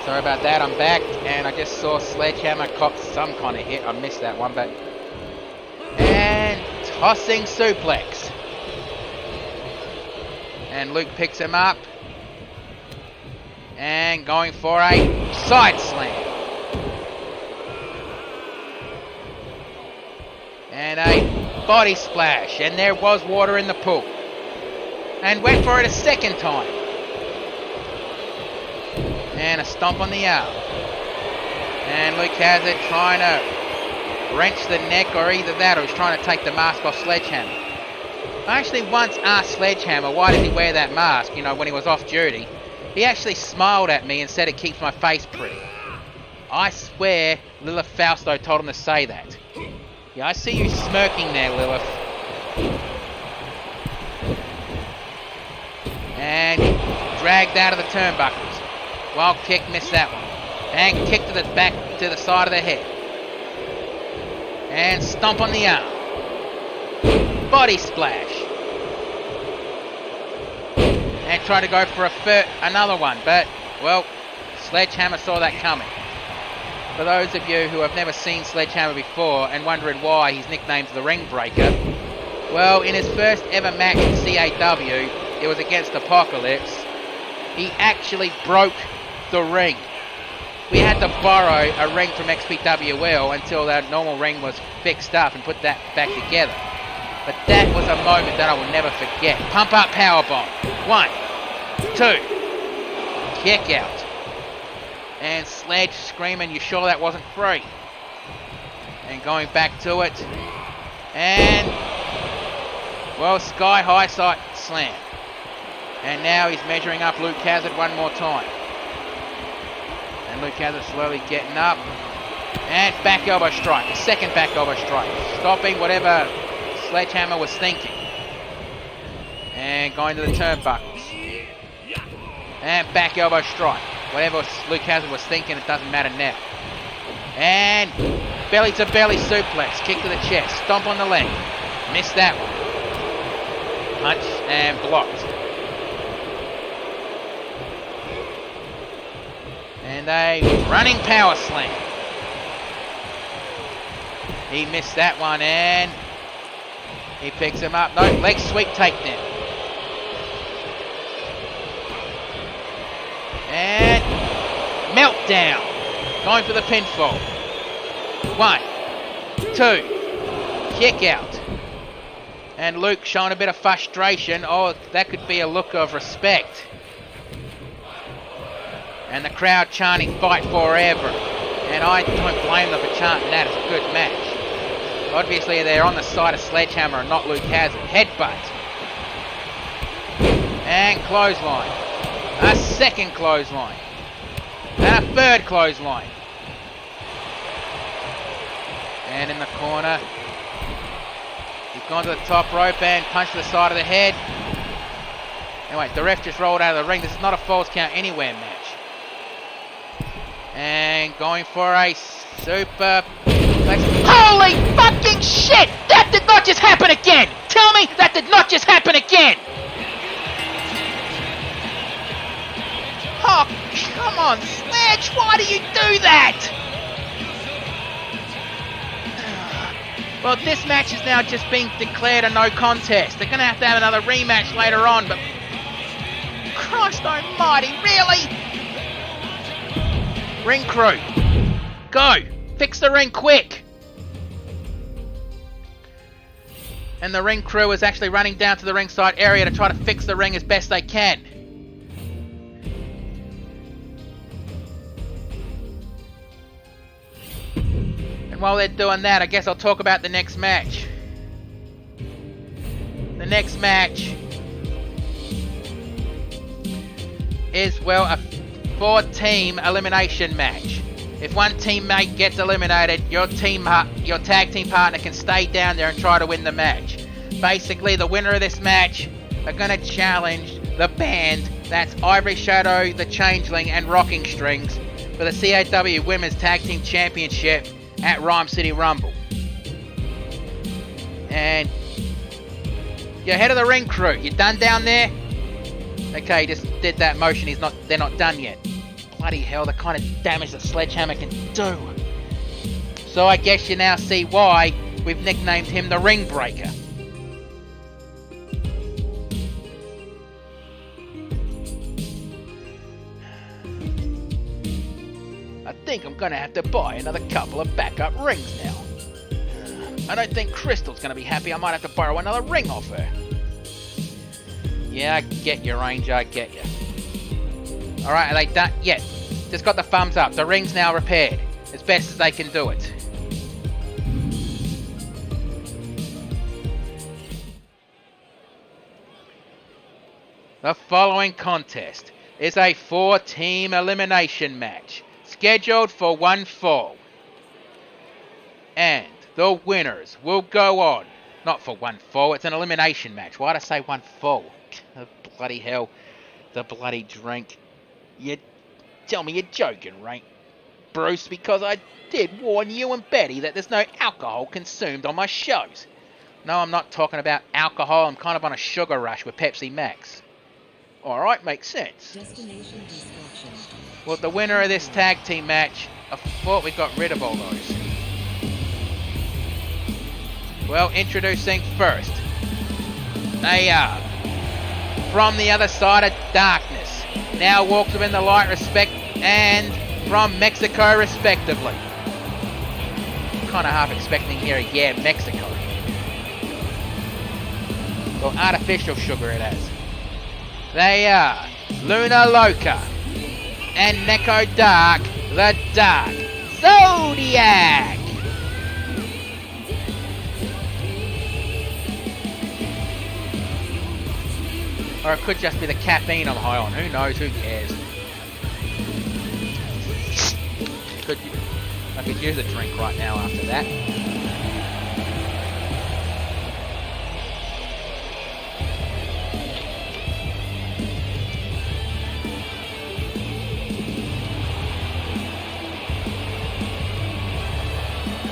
Sorry about that, I'm back, and I just saw Sledgehammer cop some kind of hit. I missed that one, but... And tossing suplex. And Luke picks him up. And going for a side slam. And a body splash, and there was water in the pool. And went for it a second time. And a stomp on the arm. And Luke Hazard trying to wrench the neck, or either that or he's trying to take the mask off Sledgehammer. I actually once asked Sledgehammer why did he wear that mask, you know, when he was off duty. He actually smiled at me and said it keeps my face pretty. I swear Lilith Fausto told him to say that. Yeah, I see you smirking there, Lilith. And dragged out of the turnbuckles. Wild kick, missed that one. And kick to the back, to the side of the head. And stomp on the arm. Body splash. And try to go for another one, but, well, Sledgehammer saw that coming. For those of you who have never seen Sledgehammer before and wondering why his nickname's the Ring Breaker, well, in his first ever match in CAW, it was against Apocalypse, he actually broke the ring. We had to borrow a ring from XPWL until that normal ring was fixed up and put that back together. But that was a moment that I will never forget. Pump up powerbomb. 1, 2. Kick out. And Sledge screaming, you sure that wasn't free? And going back to it. And, well, sky high side slam. And now he's measuring up Luke Hazard one more time. And Luke Hazard slowly getting up. And back elbow strike. A second back elbow strike. Stopping whatever Sledgehammer was thinking. And going to the turnbuckles. And back elbow strike. Whatever Luke Hazard was thinking, it doesn't matter now. And belly to belly suplex. Kick to the chest. Stomp on the leg. Missed that one. Punch and blocked. And a running power slam. He missed that one, and he picks him up. No, leg sweep takedown. And meltdown. Going for the pinfall. 1, 2. Kick out. And Luke showing a bit of frustration. Oh, that could be a look of respect. And the crowd chanting fight forever. And I don't blame them for chanting that. It's a good match. Obviously they're on the side of Sledgehammer and not Luke Hazard. Headbutt. And clothesline. A second clothesline. And a third clothesline. And in the corner. He's gone to the top rope and punched to the side of the head. Anyway, the ref just rolled out of the ring. This is not a falls count anywhere match. And going for a super... Holy fucking shit! That did not just happen again! Tell me that did not just happen again! Oh, come on, Sledge! Why do you do that? Well, this match is now just being declared a no contest. They're going to have another rematch later on, but... Christ almighty, really? Ring crew, go! Fix the ring quick! And the ring crew is actually running down to the ringside area to try to fix the ring as best they can. And while they're doing that, I guess I'll talk about the next match. The next match is, well, a 4-team elimination match. If one teammate gets eliminated, your tag team partner can stay down there and try to win the match. Basically, the winner of this match are going to challenge the band, that's Ivory Shadow, The Changeling, and Rocking Strings, for the CAW Women's Tag Team Championship at Rhyme City Rumble. And you're head of the ring crew. You done down there? Okay, he just did that motion. They're not done yet. Bloody hell, the kind of damage that Sledgehammer can do. So I guess you now see why we've nicknamed him the Ring Breaker. I think I'm gonna have to buy another couple of backup rings now. I don't think Crystal's gonna be happy. I might have to borrow another ring off her. Yeah, I get you, Ranger, I get you. Alright, are they done? Yeah, just got the thumbs up. The ring's now repaired, as best as they can do it. The following contest is a 4-team elimination match, scheduled for one fall. And the winners will go on. Not for one fall, it's an elimination match. Why'd I say one fall? Oh, bloody hell. The bloody drink. You tell me you're joking, right, Bruce? Because I did warn you and Betty that there's no alcohol consumed on my shows. No, I'm not talking about alcohol. I'm kind of on a sugar rush with Pepsi Max. Alright, makes sense. Well, the winner of this tag team match, I thought we got rid of all those. Well, introducing first, they are from the other side of darkness, now walks within the light, respect, and from Mexico respectively. Kind of half expecting here, yeah, Mexico. Well, artificial sugar it has. They are Luna Loca and Neko Dark, the Dark Zodiac. Or it could just be the caffeine I'm high on. Who knows? Who cares? I could use a drink right now after that.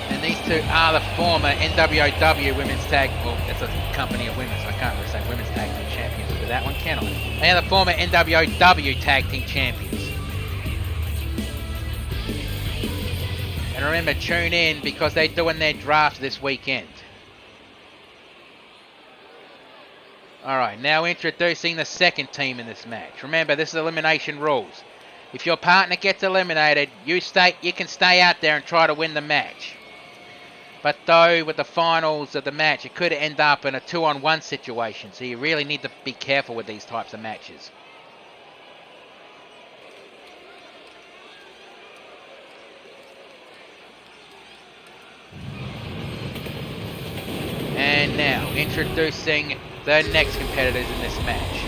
And these two are the former NWOW Women's Tag... Well, it's a company of women's. I can't really say Women's Tag Team Champions with that one, can I? They are the former NWOW Tag Team Champions. And remember, tune in because they're doing their draft this weekend. Alright, now introducing the second team in this match. Remember, this is elimination rules. If your partner gets eliminated, you can stay out there and try to win the match. But though, with the finals of the match, it could end up in a 2-on-1 situation, so you really need to be careful with these types of matches. And now, introducing the next competitors in this match.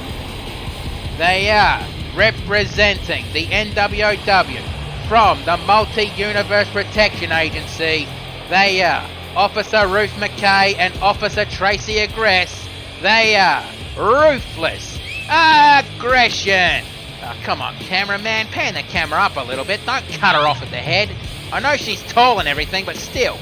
They are representing the NWOW from the Multi-Universe Protection Agency. They are Officer Ruth McKay and Officer Tracy Agress. They are Ruthless Aggression. Oh, come on, cameraman, pan the camera up a little bit. Don't cut her off at the head. I know she's tall and everything, but still.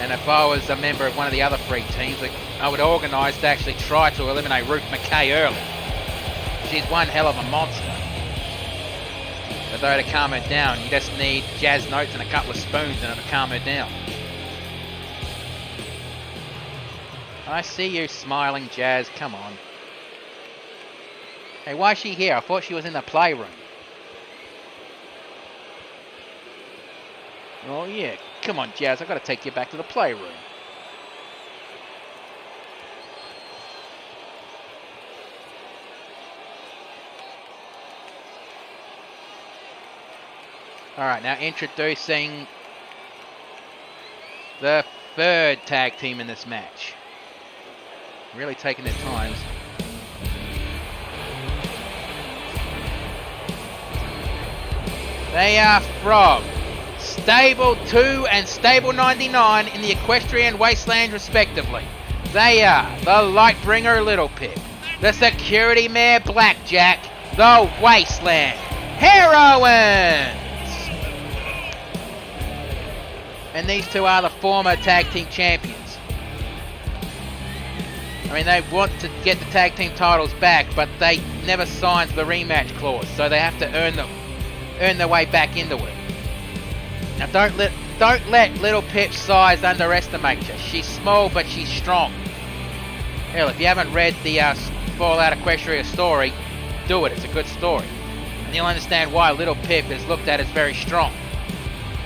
And if I was a member of one of the other 3 teams, I would organise to actually try to eliminate Ruth McKay early. She's one hell of a monster. But though, to calm her down, you just need jazz notes and a couple of spoons and it'll calm her down. I see you smiling, Jazz. Come on. Hey, why is she here? I thought she was in the playroom. Oh yeah, come on, Jazz. I've got to take you back to the playroom. Alright, now introducing the 3rd tag team in this match. Really taking their times. They are from Stable 2 and Stable 99 in the Equestrian Wasteland respectively. They are the Lightbringer Little Pip, the Security Mare Blackjack, the Wasteland Heroines! And these 2 are the former tag team champions. I mean, they want to get the tag team titles back, but they never signed the rematch clause, so they have to earn their way back into it. Now, don't let Little Pip's size underestimate you. She's small, but she's strong. Hell, if you haven't read the Fallout Equestria story, do it. It's a good story, and you'll understand why Little Pip is looked at as very strong.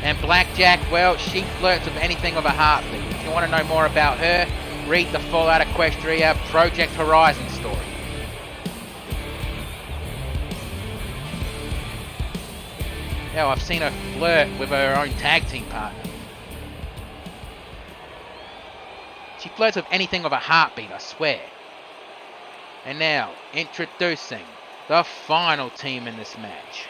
And Blackjack, well, she flirts with anything with a heartbeat. If you want to know more about her, read the Fallout Equestria Project Horizon story. Yeah, I've seen her flirt with her own tag team partner. She flirts with anything with a heartbeat, I swear. And now, introducing the final team in this match.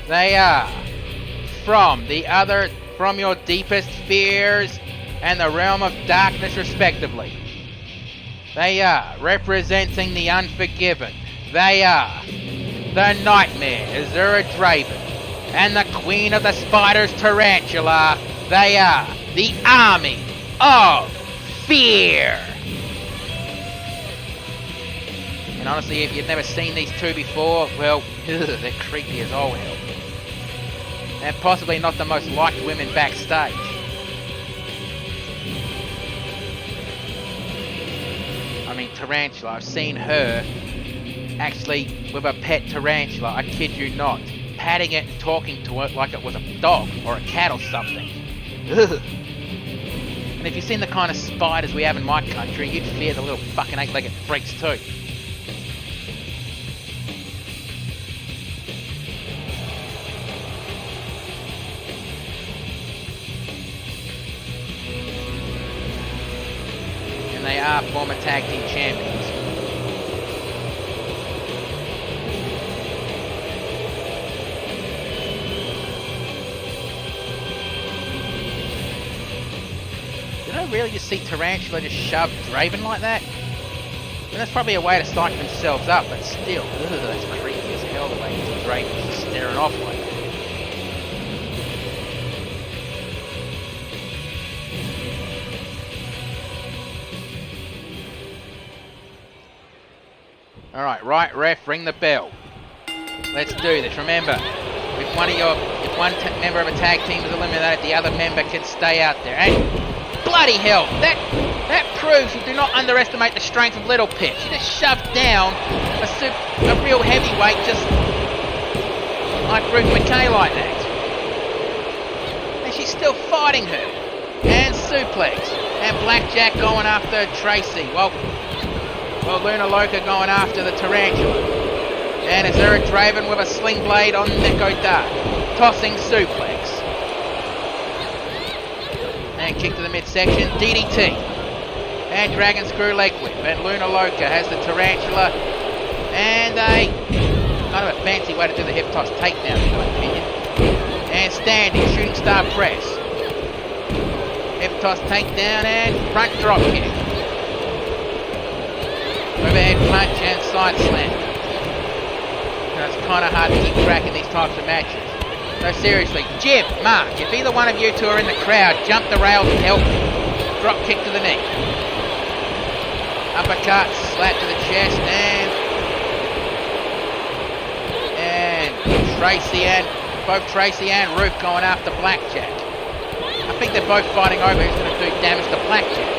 They are from your deepest fears and the realm of darkness respectively. They are representing the Unforgiven. They are the Nightmare, Azura Draven, and the Queen of the Spiders, Tarantula. They are the Army of Fear. And honestly, if you've never seen these 2 before, well, they're creepy as all hell. And possibly not the most liked women backstage. I mean, Tarantula, I've seen her actually with a pet tarantula, I kid you not, patting it and talking to it like it was a dog or a cat or something. Ugh. And if you've seen the kind of spiders we have in my country, you'd fear the little fucking 8-legged freaks too. They are former tag team champions. Did I really just see Tarantula just shove Draven like that? And that's probably a way to psych themselves up, but still, ugh, that's creepy as hell the way these Ravens are staring off like that. Alright, right ref, ring the bell. Let's do this. Remember, if one member of a tag team is eliminated, the other member can stay out there. And bloody hell, that proves you do not underestimate the strength of Little Pip. She just shoved down a real heavyweight just like Ruth McKay like that. And she's still fighting her. And suplex. And Blackjack going after Tracy. Well, Luna Loca going after the Tarantula. And Azura Draven with a sling blade on Neko Dark. Tossing suplex. And kick to the midsection. DDT. And Dragon Screw leg whip. And Luna Loca has the Tarantula. And a kind of a fancy way to do the hip toss takedown in my opinion. And standing. Shooting star press. Hip toss takedown and front drop kick. Overhead punch and side slam. It's kind of hard to keep track in these types of matches. So seriously, Jim, Mark, if either one of you two are in the crowd, jump the rails and help. Drop kick to the knee. Uppercut, slap to the chest, and both Tracy and Ruth going after Blackjack. I think they're both fighting over who's going to do damage to Blackjack.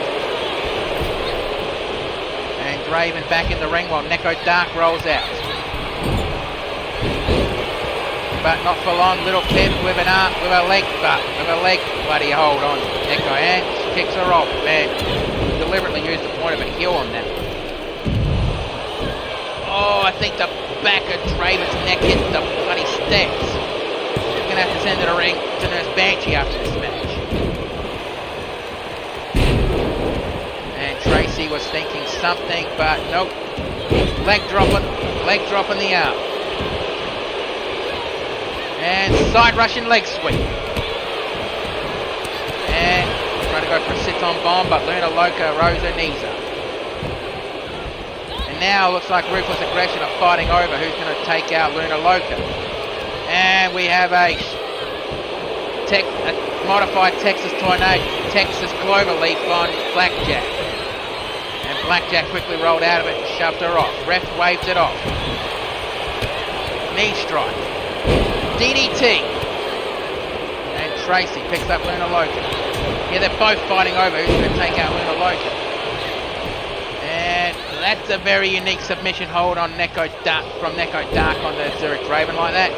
Draven back in the ring while Neko Dark rolls out. But not for long. Little Pip with a leg bloody hold on Neko, and she kicks her off. Man, deliberately used the point of a heel on that. Oh, I think the back of Draven's neck hit the bloody steps. She's gonna have to send her to the ring to Nurse Banshee after this match. Tracy was thinking something, but nope. Leg drop on the arm. And side Russian leg sweep. And trying to go for a sit-on bomb, but Luna Loca rose her knees up. And now looks like Ruthless Aggression are fighting over who's going to take out Luna Loca. And we have a modified Texas Cloverleaf on Blackjack. Blackjack quickly rolled out of it and shoved her off. Ref waved it off. Knee strike. DDT. And Tracy picks up Luna Loca. Yeah, they're both fighting over who's going to take out Luna Loca. And that's a very unique submission hold on from Neko Dark on the Zurich Draven like that.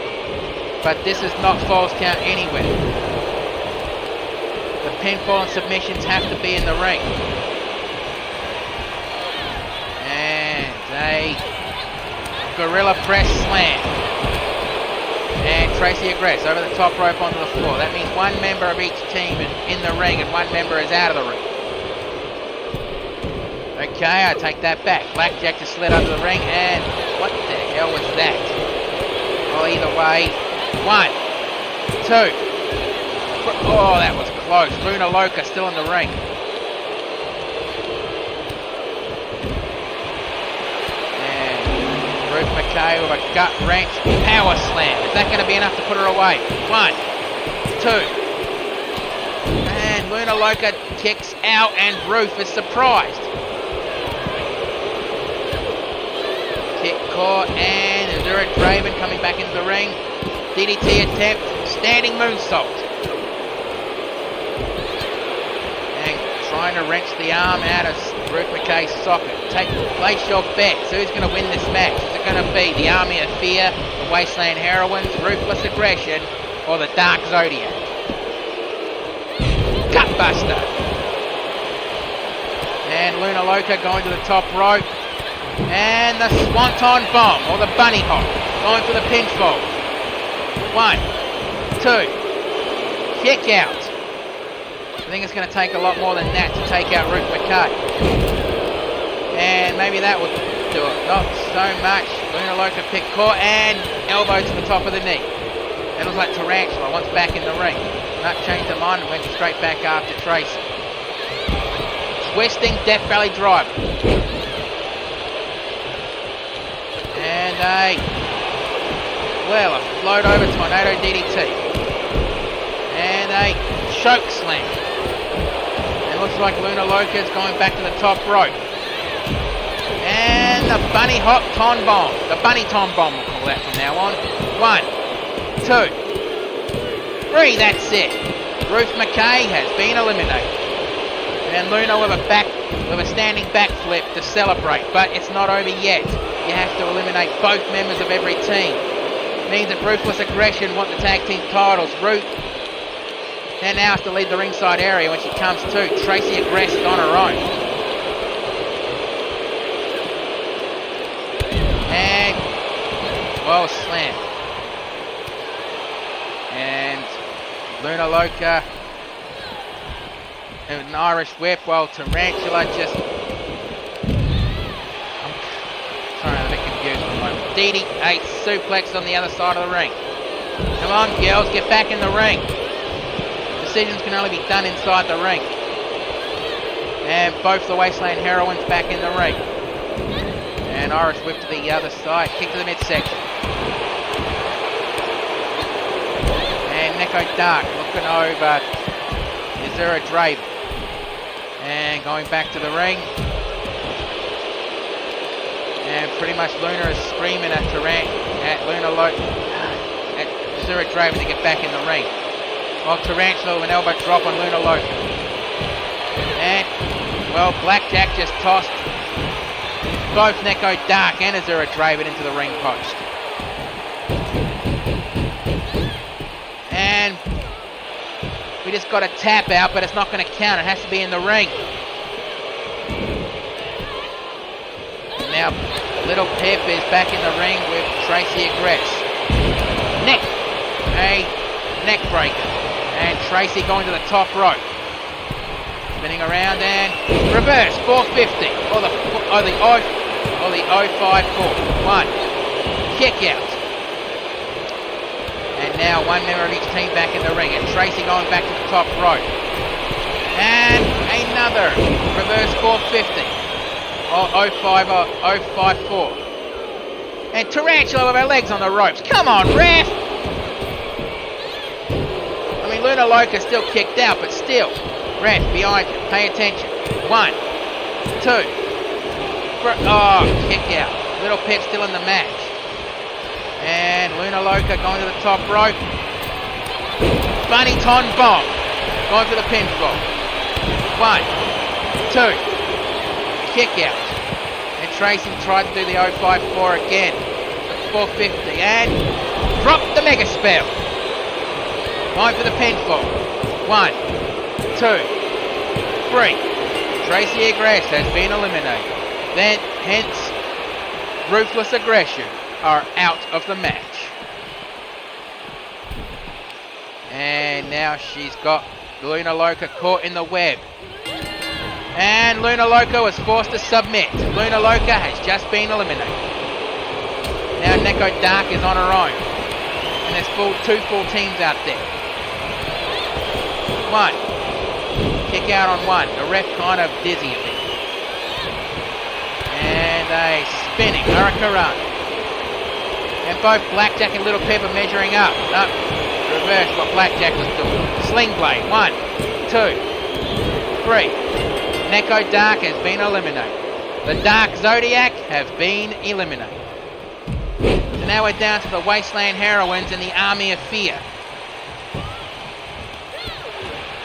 But this is not falls count anywhere. The pinfall and submissions have to be in the ring. A gorilla press slam. And Tracy Aggress over the top rope onto the floor. That means one member of each team is in the ring and one member is out of the ring. Okay, I take that back. Blackjack just slid under the ring, and what the hell was that? Well, either way, 1, 2. Oh, that was close. Luna Loca still in the ring. Ruth McKay with a gut wrench power slam. Is that going to be enough to put her away? 1, 2. And Luna Loca kicks out and Ruth is surprised. Kick caught and Azura Draven coming back into the ring. DDT attempt, standing moonsault. And trying to wrench the arm out of Ruth McKay's socket. Place your bets. Who's going to win this match? Is it going to be the Army of Fear, the Wasteland Heroines, Ruthless Aggression, or the Dark Zodiac? Cutbuster. And Luna Loca going to the top rope. And the Swanton Bomb, or the Bunny Hop. Going for the pinfall. 1, 2. Kick out. I think it's going to take a lot more than that to take out Ruth McKay. And maybe that would do it. Not so much. Luna Loca pick caught and elbow to the top of the knee. It looks like Tarantula once back in the ring. Not changed her mind and went straight back after Tracy. Twisting Death Valley Driver. a float over tornado DDT. And a choke slam. It looks like Luna Loca's going back to the top rope. And the bunny hop ton bomb. The bunny ton bomb, we'll call that from now on. 1, 2, 3, that's it. Ruth McKay has been eliminated. And Luna with a standing backflip to celebrate, but it's not over yet. You have to eliminate both members of every team. Means that Ruthless Aggression want the tag team titles. Ruth then now has to leave the ringside area when she comes to. Tracy Aggress is on her own. And well slammed. And Luna Loca an Irish whip while Tarantula just... I'm sorry, I'm a bit confused for a moment. DD8 suplex on the other side of the ring. Come on, girls, get back in the ring. Decisions can only be done inside the ring. And both the Wasteland Heroines back in the ring. And Irish whip to the other side. Kick to the midsection. And Neko Dark looking over Azura Draven. And going back to the ring. And pretty much Luna is screaming at Azura Draven to get back in the ring. While Tarantula with an elbow drop on Luna Loca. And, well, Blackjack just tossed both Neko Dark and Azura Draven into the ring post. And we just got a tap out, but it's not going to count. It has to be in the ring. And now, Little Pip is back in the ring with Tracy Aggress. A neck breaker. And Tracy going to the top rope. Spinning around and reverse 450. Or the 054. 1. Kick out. And now one member of each team back in the ring. And Tracy going back to the top rope. And another reverse 450. 054. And Tarantula with her legs on the ropes. Come on, ref! I mean, Luna Loca's still kicked out, but still. Ref, behind you. Pay attention. 1, 2. Kick out. Little Pip still in the match. And Luna Loca going to the top rope. Bunny Ton Bomb. Going for the pinfall. 1, 2. Kick out. And Tracy tried to do the 054 again. 450. And drop the Mega Spell. Going for the pinfall. 1, 2, 3. Tracy Aggress has been eliminated. Then, hence, Ruthless Aggression are out of the match. And now she's got Luna Loca caught in the web. And Luna Loca was forced to submit. Luna Loca has just been eliminated. Now Neko Dark is on her own. And there's two full teams out there. 1. Kick out on 1. The ref kind of dizzy a bit. And a spinning Hurricane. And both Blackjack and Little Pip are measuring up. No, reverse what Blackjack was doing. Sling Blade. 1, 2, 3. Neko Dark has been eliminated. The Dark Zodiac have been eliminated. So now we're down to the Wasteland Heroines and the Army of Fear.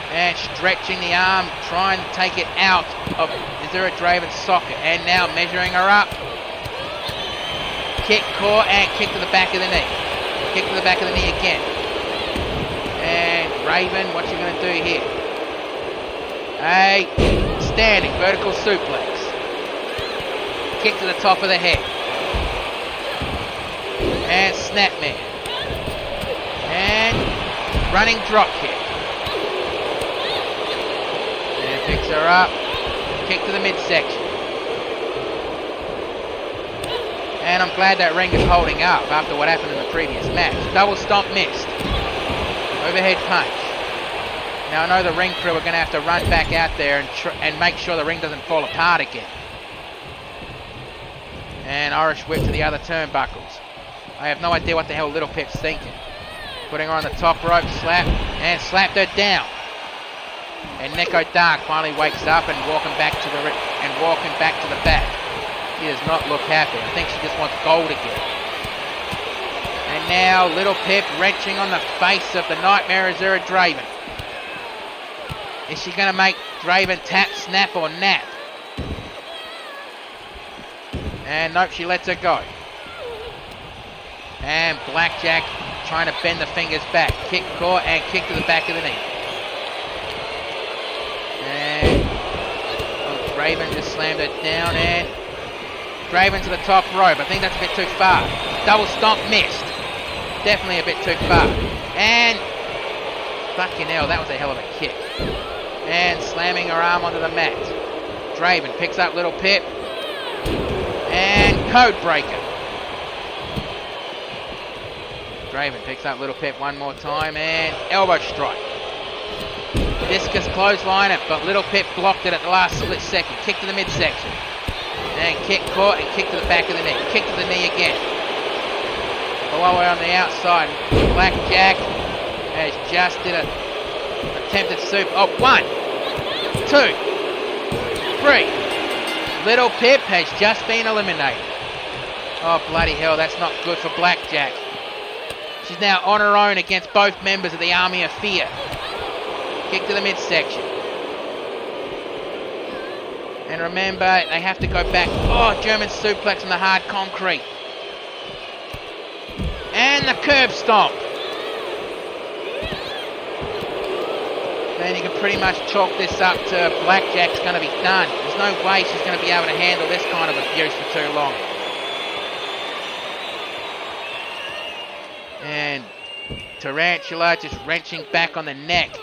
And stretching the arm, trying to take it out of Azura Draven's socket. And now measuring her up. Kick, core, and kick to the back of the knee. Kick to the back of the knee again. And Raven, what you going to do here? A standing vertical suplex. Kick to the top of the head. And snapmare. And running drop kick. And picks her up. Kick to the midsection. And I'm glad that ring is holding up after what happened in the previous match. Double stomp missed. Overhead punch. Now I know the ring crew are going to have to run back out there and make sure the ring doesn't fall apart again. And Irish whip to the other turnbuckles. I have no idea what the hell Little Pip's thinking. Putting her on the top rope, slap, and slapped her down. And Neko Dark finally wakes up and walking back to the back. She does not look happy. I think she just wants gold again. And now Little Pip wrenching on the face of the Nightmare Azura Draven. Is she going to make Draven tap, snap, or nap? And nope, she lets her go. And Blackjack trying to bend the fingers back. Kick caught and kick to the back of the knee. And Draven just slammed it down and Draven to the top rope. I think that's a bit too far. Double stomp missed. Definitely a bit too far. And fucking hell, that was a hell of a kick. And slamming her arm onto the mat. Draven picks up Little Pip. And Code Breaker. Draven picks up Little Pip one more time and elbow strike. Discus clothesline it, but Little Pip blocked it at the last split second. Kick to the midsection. And kick caught and kick to the back of the knee. Kick to the knee again. Below her on the outside. Blackjack has just did a attempted soup. Oh, 1, 2, 3. Little Pip has just been eliminated. Oh, bloody hell, that's not good for Blackjack. She's now on her own against both members of the Army of Fear. Kick to the midsection. And remember, they have to go back. Oh, German suplex on the hard concrete. And the curb stomp. Then you can pretty much chalk this up to Blackjack's going to be done. There's no way she's going to be able to handle this kind of abuse for too long. And Tarantula just wrenching back on the neck.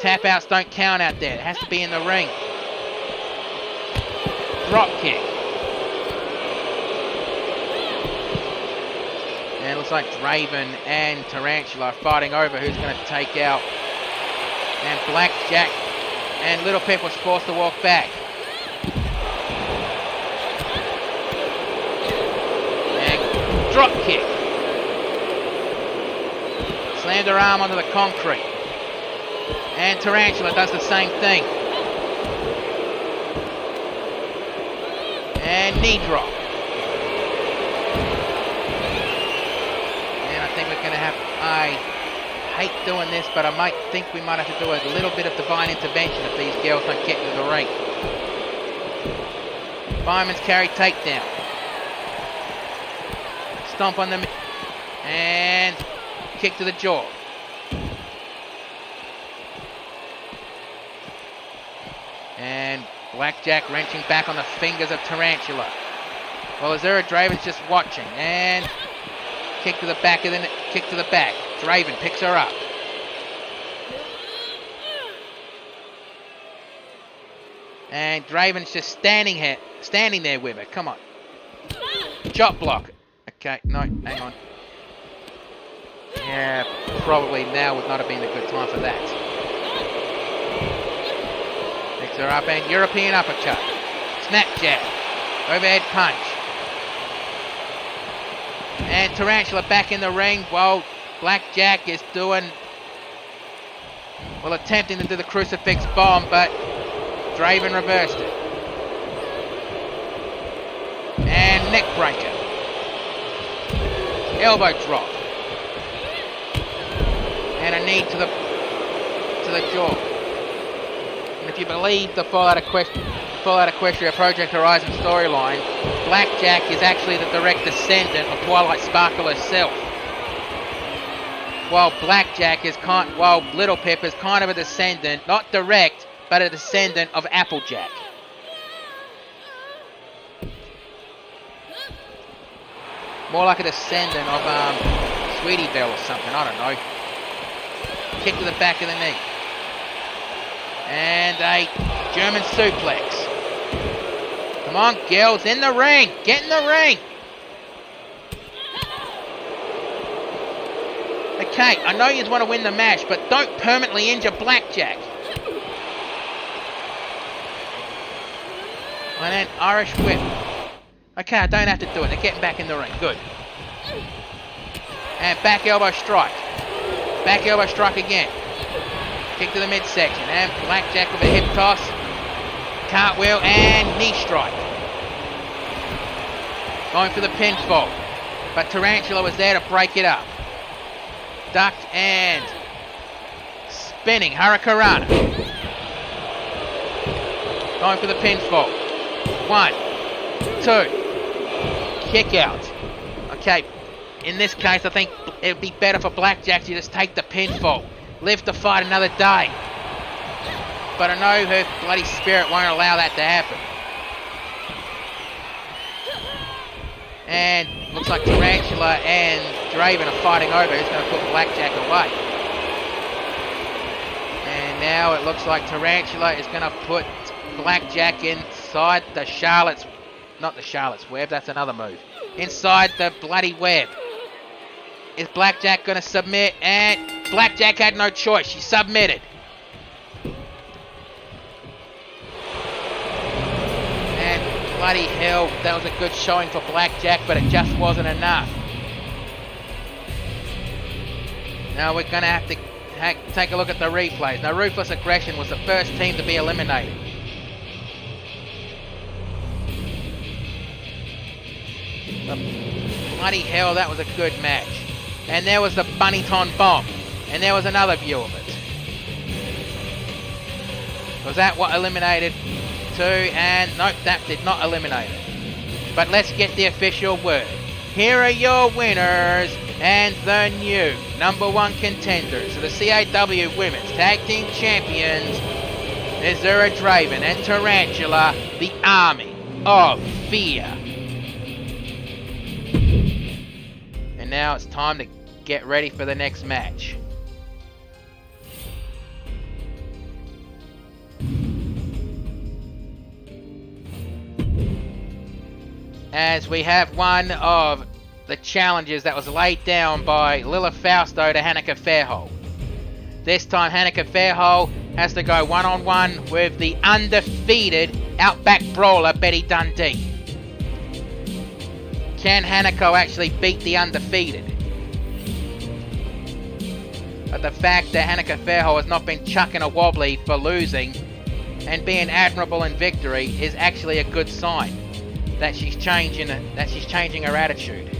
Tap outs don't count out there. It has to be in the ring. Drop kick. And it looks like Draven and Tarantula are fighting over who's going to take out. And Blackjack and Little Pip was forced to walk back. And drop kick. Slammed her arm onto the concrete. And Tarantula does the same thing. And knee drop. And I think we're going to have... I hate doing this, but I think we might have to do a little bit of divine intervention if these girls don't get into the ring. Fireman's carry takedown. Stomp on them. And kick to the jaw. And Blackjack wrenching back on the fingers of Tarantula. Well, Azura Draven's just watching. And kick to the back of the kick to the back. Draven picks her up. And Draven's just standing there with her. Come on. Chop block. Okay, no, hang on. Yeah, probably now would not have been a good time for that. Picks her up and European uppercut. Snap jab. Overhead punch. And Tarantula back in the ring while Blackjack is attempting to do the crucifix bomb, but Draven reversed it. And neck breaker. Elbow drop. And a knee to the jaw. And if you believe the Fallout Equestria Project Horizon storyline, Blackjack is actually the direct descendant of Twilight Sparkle herself. While Little Pip is kind of a descendant, not direct, but a descendant of Applejack. More like a descendant of Sweetie Belle or something, I don't know. Kick to the back of the knee. And a German suplex. Come on, girls, in the ring. Get in the ring. Okay, I know you want to win the match, but don't permanently injure Blackjack. And then Irish whip. Okay, I don't have to do it. They're getting back in the ring. Good. And back elbow strike. Back elbow strike again. Kick to the midsection. And Blackjack with a hip toss. Cartwheel and knee strike. Going for the pinfall. But Tarantula was there to break it up. Ducked and spinning Hurricanrana. Going for the pinfall. 1, 2. Kick out. Okay, in this case I think it would be better for Blackjack to just take the pinfall. Live to fight another day. But I know her bloody spirit won't allow that to happen. And looks like Tarantula and Draven are fighting over who's going to put Blackjack away. And now it looks like Tarantula is going to put Blackjack inside the Charlotte's... Not the Charlotte's web, that's another move. Inside the bloody web. Is Blackjack going to submit? And Blackjack had no choice. She submitted. And bloody hell, that was a good showing for Blackjack, but it just wasn't enough. Now we're going to have to take a look at the replays. Now, Ruthless Aggression was the first team to be eliminated. Bloody hell, that was a good match. And there was the Bunnyton Bomb. And there was another view of it. Was that what eliminated 2? And nope, that did not eliminate it. But let's get the official word. Here are your winners and the new #1 contenders of the CAW Women's Tag Team Champions, Azura Draven and Tarantula, the Army of Fear. And now it's time to get ready for the next match. As we have one of the challenges that was laid down by Lila Fausto to Hanneke Fairhole. This time Hanneke Fairhole has to go one-on-one with the undefeated Outback Brawler Betty Dundee. Can Hanneke actually beat the undefeated? But the fact that Hanneke Fairhole has not been chucking a wobbly for losing and being admirable in victory is actually a good sign that she's changing her attitude.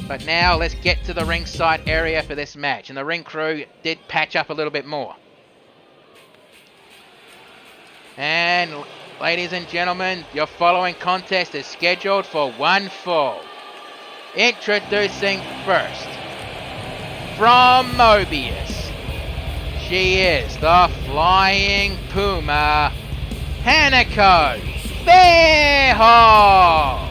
But now let's get to the ringside area for this match, and the ring crew did patch up a little bit more. And ladies and gentlemen, your following contest is scheduled for one fall. Introducing first, from Mobius, she is the Flying Puma, Hanneke Fairhole.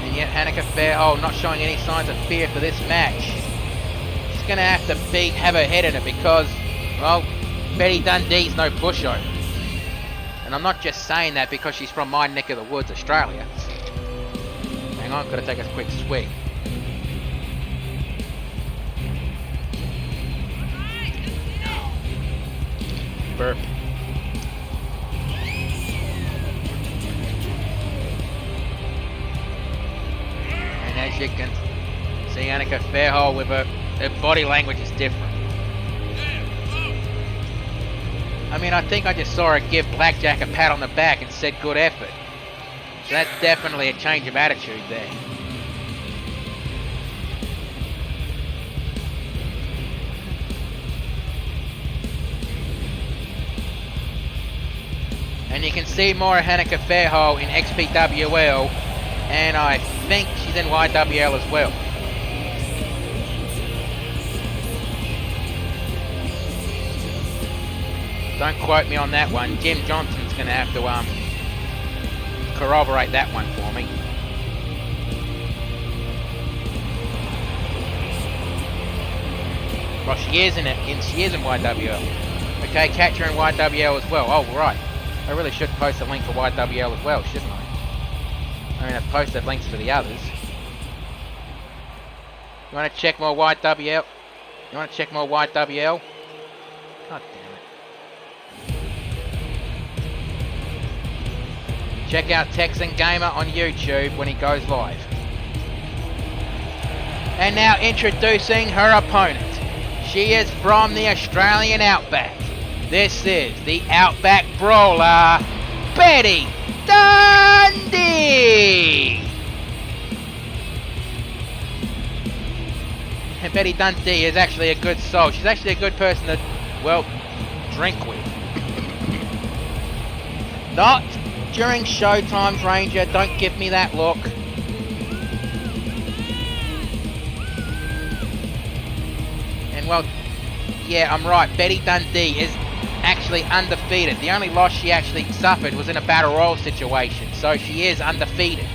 And yet Hanneke Fairhole not showing any signs of fear for this match. She's going to have to have her head in it because, well, Betty Dundee's no pushover. And I'm not just saying that because she's from my neck of the woods, Australia. Hang on, I've got to take a quick swig. Burp. And as you can see, Hanneke Fairhole with her body language is different. I mean, I think I just saw her give Blackjack a pat on the back and said good effort. So that's definitely a change of attitude there. And you can see more of Hanneke Fairhole in XPWL, and I think she's in YWL as well. Don't quote me on that one. Jim Johnson's going to have to corroborate that one for me. Well, she is in YWL. Okay, catch her in YWL as well. Oh, right. I really should post a link for YWL as well, shouldn't I? I mean, I've posted links for the others. You want to check more YWL? You want to check more YWL? God damn it. Check out Texan Gamer on YouTube when he goes live. And now introducing her opponent. She is from the Australian Outback. This is the Outback Brawler, Betty Dundee! And Betty Dundee is actually a good soul. She's actually a good person to, well, drink with. Not during showtimes, Ranger. Don't give me that look. And well, yeah, I'm right. Betty Dundee is actually undefeated. The only loss she actually suffered was in a battle royal situation. So she is undefeated.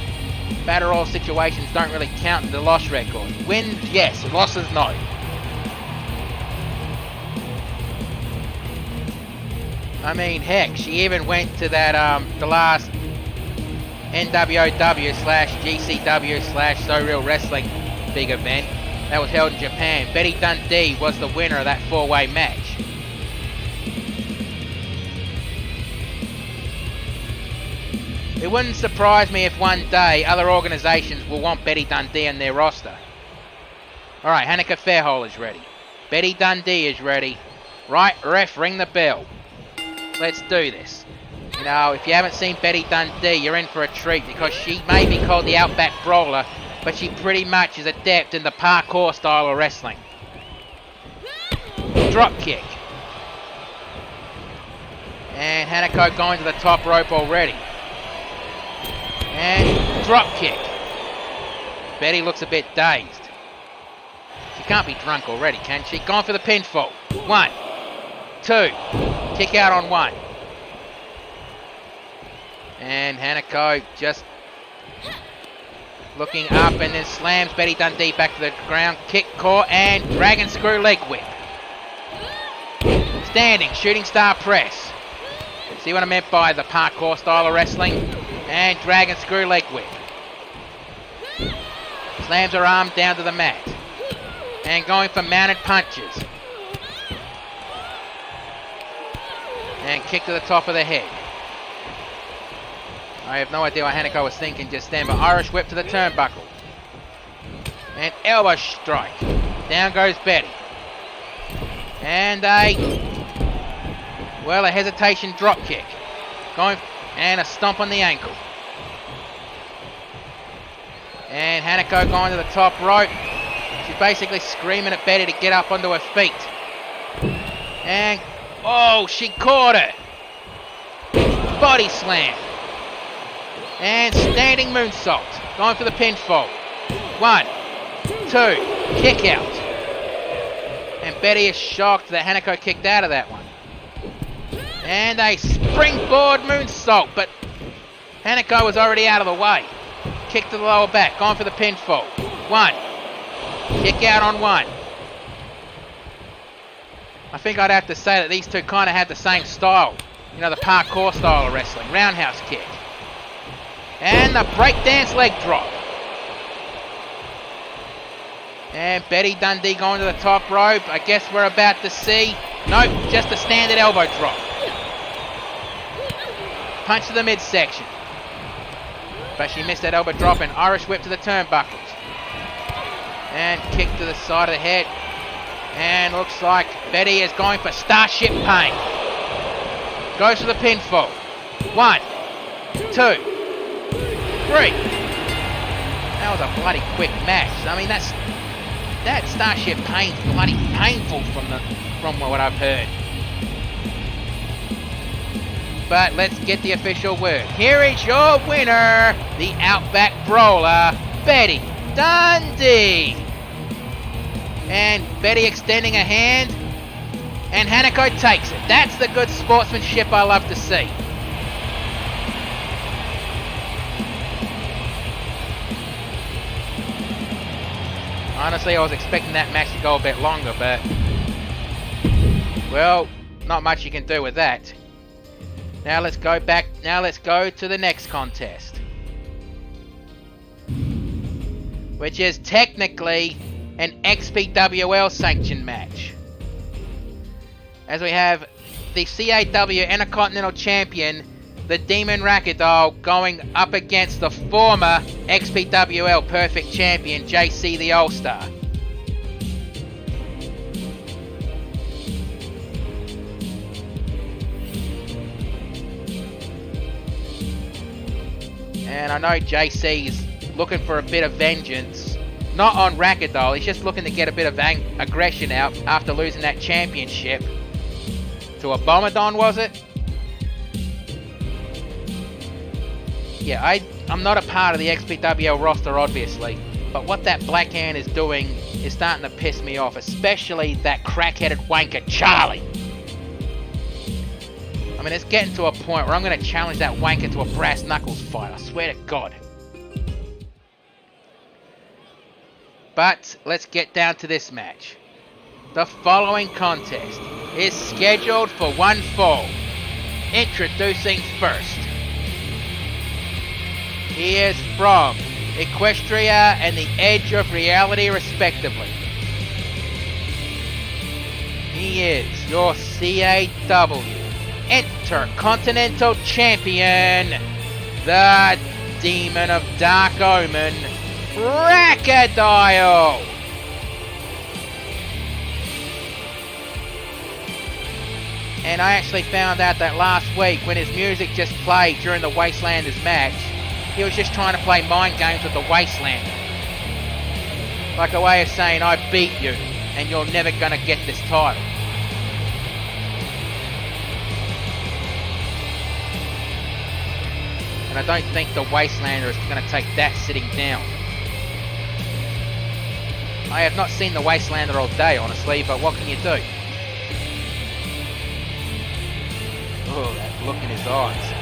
Battle royal situations don't really count in the loss record. Wins, yes. Losses, no. I mean, heck, she even went to that, the last NWOW/GCW/So Real Wrestling big event that was held in Japan. Betty Dundee was the winner of that 4-way match. It wouldn't surprise me if one day other organizations will want Betty Dundee in their roster. Alright, Hanukkah Fairhole is ready. Betty Dundee is ready. Right, ref, ring the bell. Let's do this. You know, if you haven't seen Betty Dundee, you're in for a treat because she may be called the Outback Brawler, but she pretty much is adept in the parkour style of wrestling. Drop kick. And Hanako going to the top rope already. And drop kick. Betty looks a bit dazed. She can't be drunk already, can she? Going for the pinfall. 1, 2. Kick out on 1. And Hanako just looking up and then slams Betty Dundee back to the ground. Kick, core, and dragon screw leg whip. Standing, shooting star press. See what I meant by the parkour style of wrestling? And dragon screw leg whip. Slams her arm down to the mat. And going for mounted punches. And kick to the top of the head. I have no idea what Hanako was thinking just then, but Irish whip to the turnbuckle. And elbow strike. Down goes Betty. And a hesitation drop kick. And a stomp on the ankle. And Hanako going to the top rope. She's basically screaming at Betty to get up onto her feet. And, oh, she caught her. Body slam. And standing moonsault. Going for the pinfall. 1, 2, kick out. And Betty is shocked that Hanako kicked out of that one. And a springboard moonsault, but Hanako was already out of the way. Kick to the lower back, going for the pinfall. 1, kick out on 1. I think I'd have to say that these two kind of had the same style. You know, the parkour style of wrestling. Roundhouse kick. And the breakdance leg drop. And Betty Dundee going to the top rope. I guess we're about to see... Nope, just a standard elbow drop. Punch to the midsection. But she missed that elbow drop and Irish whip to the turnbuckles. And kick to the side of the head. And looks like Betty is going for Starship Pain. Goes for the pinfall. 1, 2, 3. That was a bloody quick match. I mean, that Starship Pain's bloody painful from what I've heard. But let's get the official word. Here is your winner, the Outback Brawler, Betty Dundee. And Betty extending a hand, and Hanako takes it. That's the good sportsmanship I love to see. Honestly, I was expecting that match to go a bit longer, but... well, not much you can do with that. Now let's go back. Now let's go to the next contest, which is technically an XPWL sanctioned match, as we have the CAW Intercontinental Champion the Demon Ragdoll going up against the former XPWL Perfect Champion, JC the All-Star. And I know JC's looking for a bit of vengeance. Not on Ragdoll, he's just looking to get a bit of aggression out after losing that championship. To Abomadon, was it? Yeah, I'm not a part of the XPWL roster, obviously. But what that Black Hand is doing is starting to piss me off. Especially that crack-headed wanker, Charlie. I mean, it's getting to a point where I'm going to challenge that wanker to a brass knuckles fight. I swear to God. But let's get down to this match. The following contest is scheduled for one fall. Introducing first. He is from Equestria and the Edge of Reality, respectively. He is your CAW Intercontinental Champion, the Demon of Dark Omen, Ragdoll. And I actually found out that last week when his music just played during the Wastelanders match, he was just trying to play mind games with the Wastelander. Like a way of saying, I beat you, and you're never gonna get this title. And I don't think the Wastelander is gonna take that sitting down. I have not seen the Wastelander all day, honestly, but what can you do? Oh, that look in his eyes.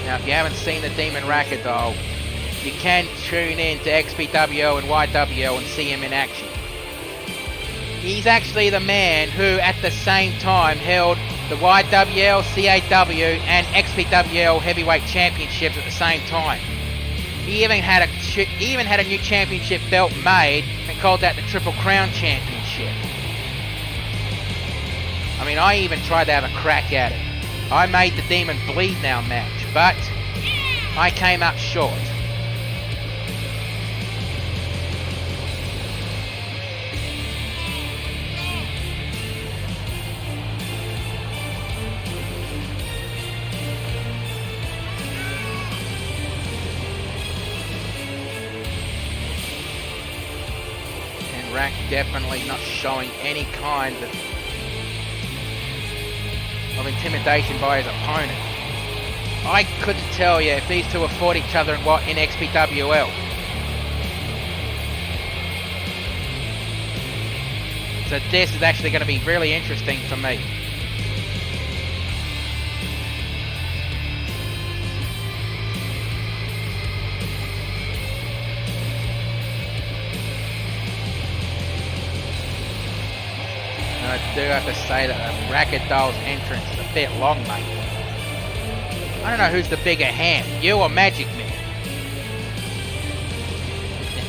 Now, if you haven't seen the Demon Ragdoll, you can tune in to XPWO and YWO and see him in action. He's actually the man who, at the same time, held the YWL, CAW, and XPWL Heavyweight Championships at the same time. He even had a new championship belt made and called that the Triple Crown Championship. I mean, I even tried to have a crack at it. I made the Demon Bleed Now match, but I came up short. And Rack definitely not showing any kind of intimidation by his opponent. I couldn't tell you if these two have fought each other in XPWL. So this is actually going to be really interesting for me. And I do have to say that Ragdoll's entrance is a bit long, mate. I don't know who's the bigger hand, you or Magic Man.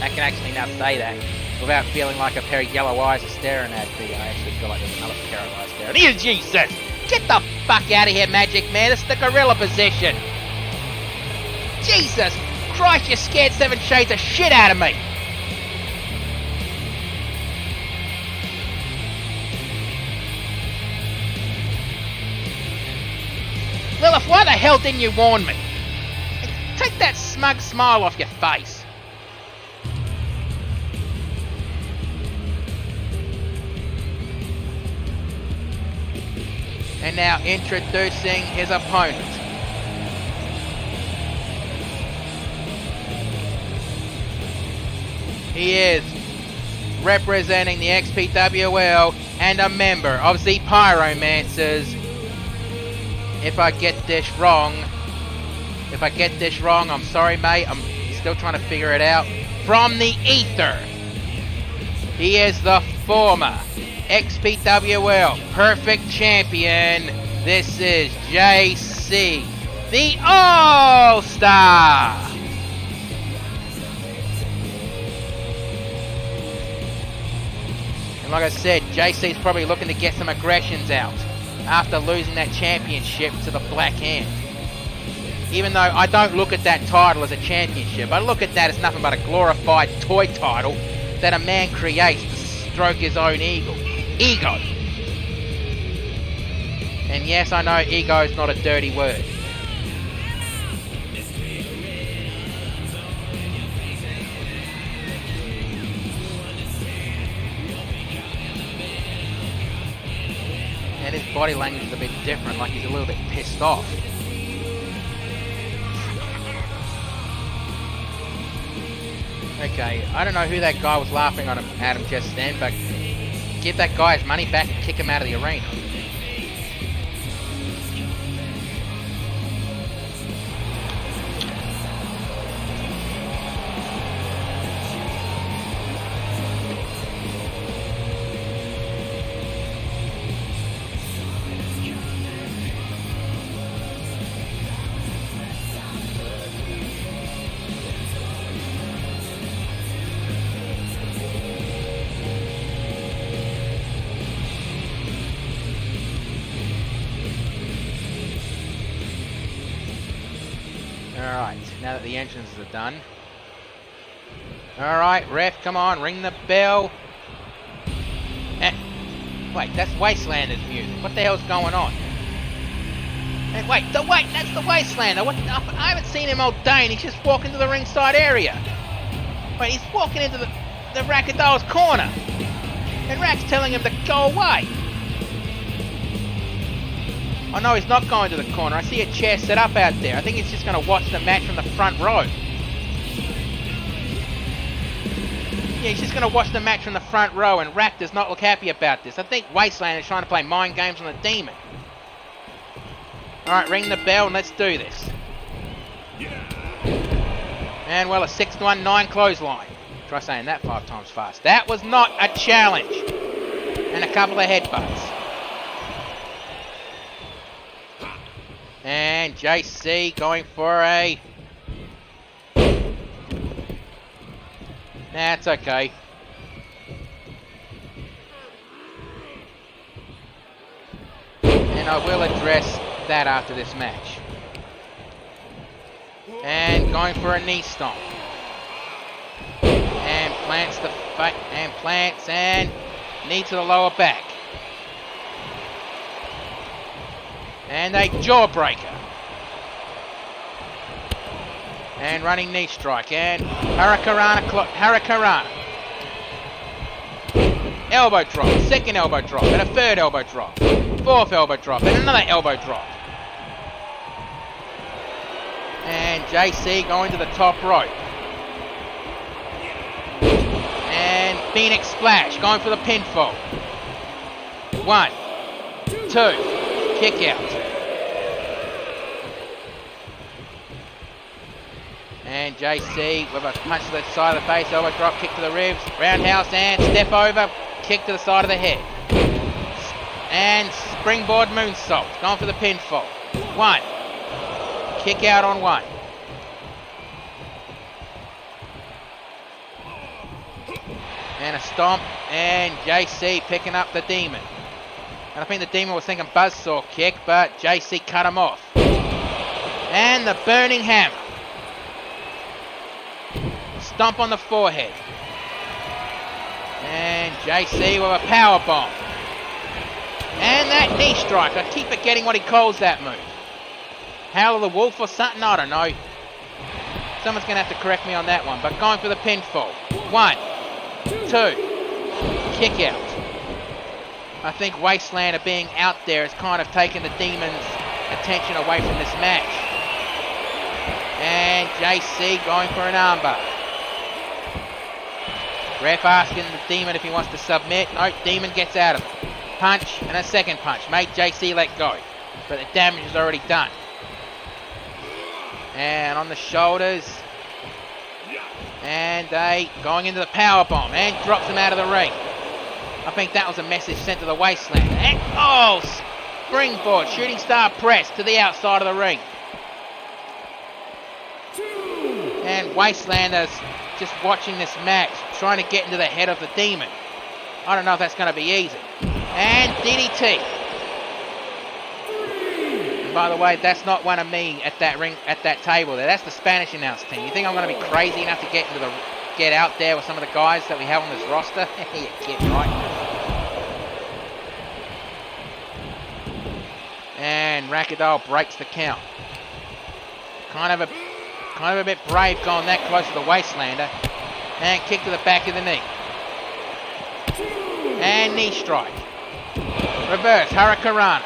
I can actually now say that without feeling like a pair of yellow eyes are staring at me. I actually feel like there's another pair of eyes staring. Here's Jesus! Get the fuck out of here, Magic Man. It's the gorilla position. Jesus Christ, you scared 7 shades of shit out of me. Lilith, why the hell didn't you warn me? Take that smug smile off your face. And now introducing his opponent. He is representing the XPWL and a member of the Pyromancers. If I get this wrong, I'm sorry, mate. I'm still trying to figure it out. From the Ether, he is the former XPWL Perfect Champion. This is JC, the All-Star. And like I said, JC's probably looking to get some aggressions out after losing that championship to the Black Hand. Even though I don't look at that title as a championship, I look at that as nothing but a glorified toy title that a man creates to stroke his own ego. And yes, I know ego is not a dirty word. And his body language is a bit different, like he's a little bit pissed off. Okay, I don't know who that guy was laughing at him just then, but give that guy his money back and kick him out of the arena. Alright, now that the entrances are done. Alright, ref, come on, ring the bell. Wait, that's Wastelander's music. What the hell's going on? Hey, wait, that's the Wastelander. I haven't seen him all day and he's just walking to the ringside area. Wait, he's walking into the Rackadol's corner. And Rack's telling him to go away. Oh no, he's not going to the corner. I see a chair set up out there. I think he's just going to watch the match from the front row. Yeah, he's just going to watch the match from the front row, and Rack does not look happy about this. I think Wasteland is trying to play mind games on the Demon. Alright, ring the bell and let's do this. And well, a 6-1-9 clothesline. Try saying that 5 times fast. That was not a challenge. And a couple of headbutts. And JC going for a... That's okay. And I will address that after this match. And going for a knee stomp. And plants the and knee to the lower back. And a jawbreaker. And running knee strike. And Hurricanrana. Elbow drop. Second elbow drop. And a third elbow drop. Fourth elbow drop. And another elbow drop. And JC going to the top rope. And Phoenix Splash going for the pinfall. 1, 2. Kick out. And JC with a punch to the side of the face, elbow drop, kick to the ribs, roundhouse and step over, kick to the side of the head. And springboard moonsault, going for the pinfall. 1. Kick out on 1. And a stomp, and JC picking up the Demon. And I think the Demon was thinking buzzsaw kick, but JC cut him off. And the burning hammer. Stomp on the forehead. And JC with a power bomb. And that knee strike. I keep forgetting what he calls that move. Howl of the Wolf or something? I don't know. Someone's going to have to correct me on that one. But going for the pinfall. 1, 2. Kick out. I think Wastelander being out there has kind of taken the Demon's attention away from this match. And JC going for an armbar. Ref asking the Demon if he wants to submit. No, Demon gets out of it. Punch and a second punch. Made JC let go. But the damage is already done. And on the shoulders. And going into the power bomb. And drops him out of the ring. I think that was a message sent to the Wastelander. And springboard. Shooting star press to the outside of the ring. And Wastelander's just watching this match, trying to get into the head of the Demon. I don't know if that's going to be easy. And DDT. And by the way, that's not one of me at that ring, at that table there. That's the Spanish announce team. You think I'm going to be crazy enough to get out there with some of the guys that we have on this roster? You kid, right? And Racadol breaks the count. Kind of a bit brave going that close to the Wastelander. And kick to the back of the knee. And knee strike. Reverse Hurricanrana.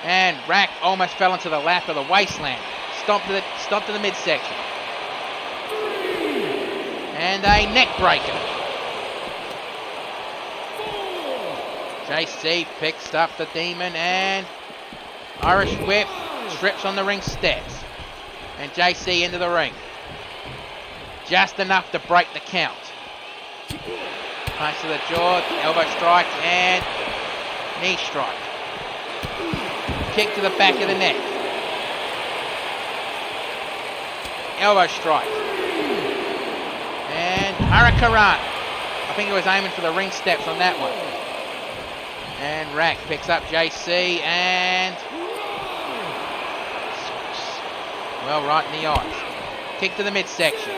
And Rack almost fell into the lap of the Wastelander. Stomp to the midsection. And a neck breaker. JC picks up the Demon and Irish whip, strips on the ring steps. And JC into the ring. Just enough to break the count. Punch to the jaw, elbow strike, and knee strike. Kick to the back of the neck. Elbow strike. And Hurricanrana. I think he was aiming for the ring steps on that one. And Rack picks up JC and... well, right in the eyes. Kick to the midsection.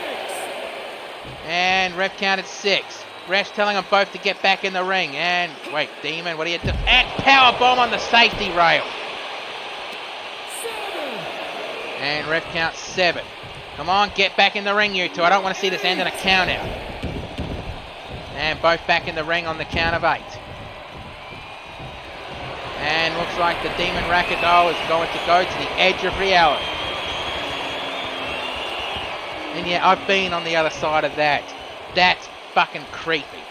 And ref counted 6. Ref's telling them both to get back in the ring. And, wait, Demon, what are you doing? And powerbomb on the safety rail. And ref counts 7. Come on, get back in the ring, you two. I don't want to see this end in a count out. And both back in the ring on the count of 8. And looks like the Demon Racadol is going to go to the edge of reality. And yeah, I've been on the other side of that. That's fucking creepy.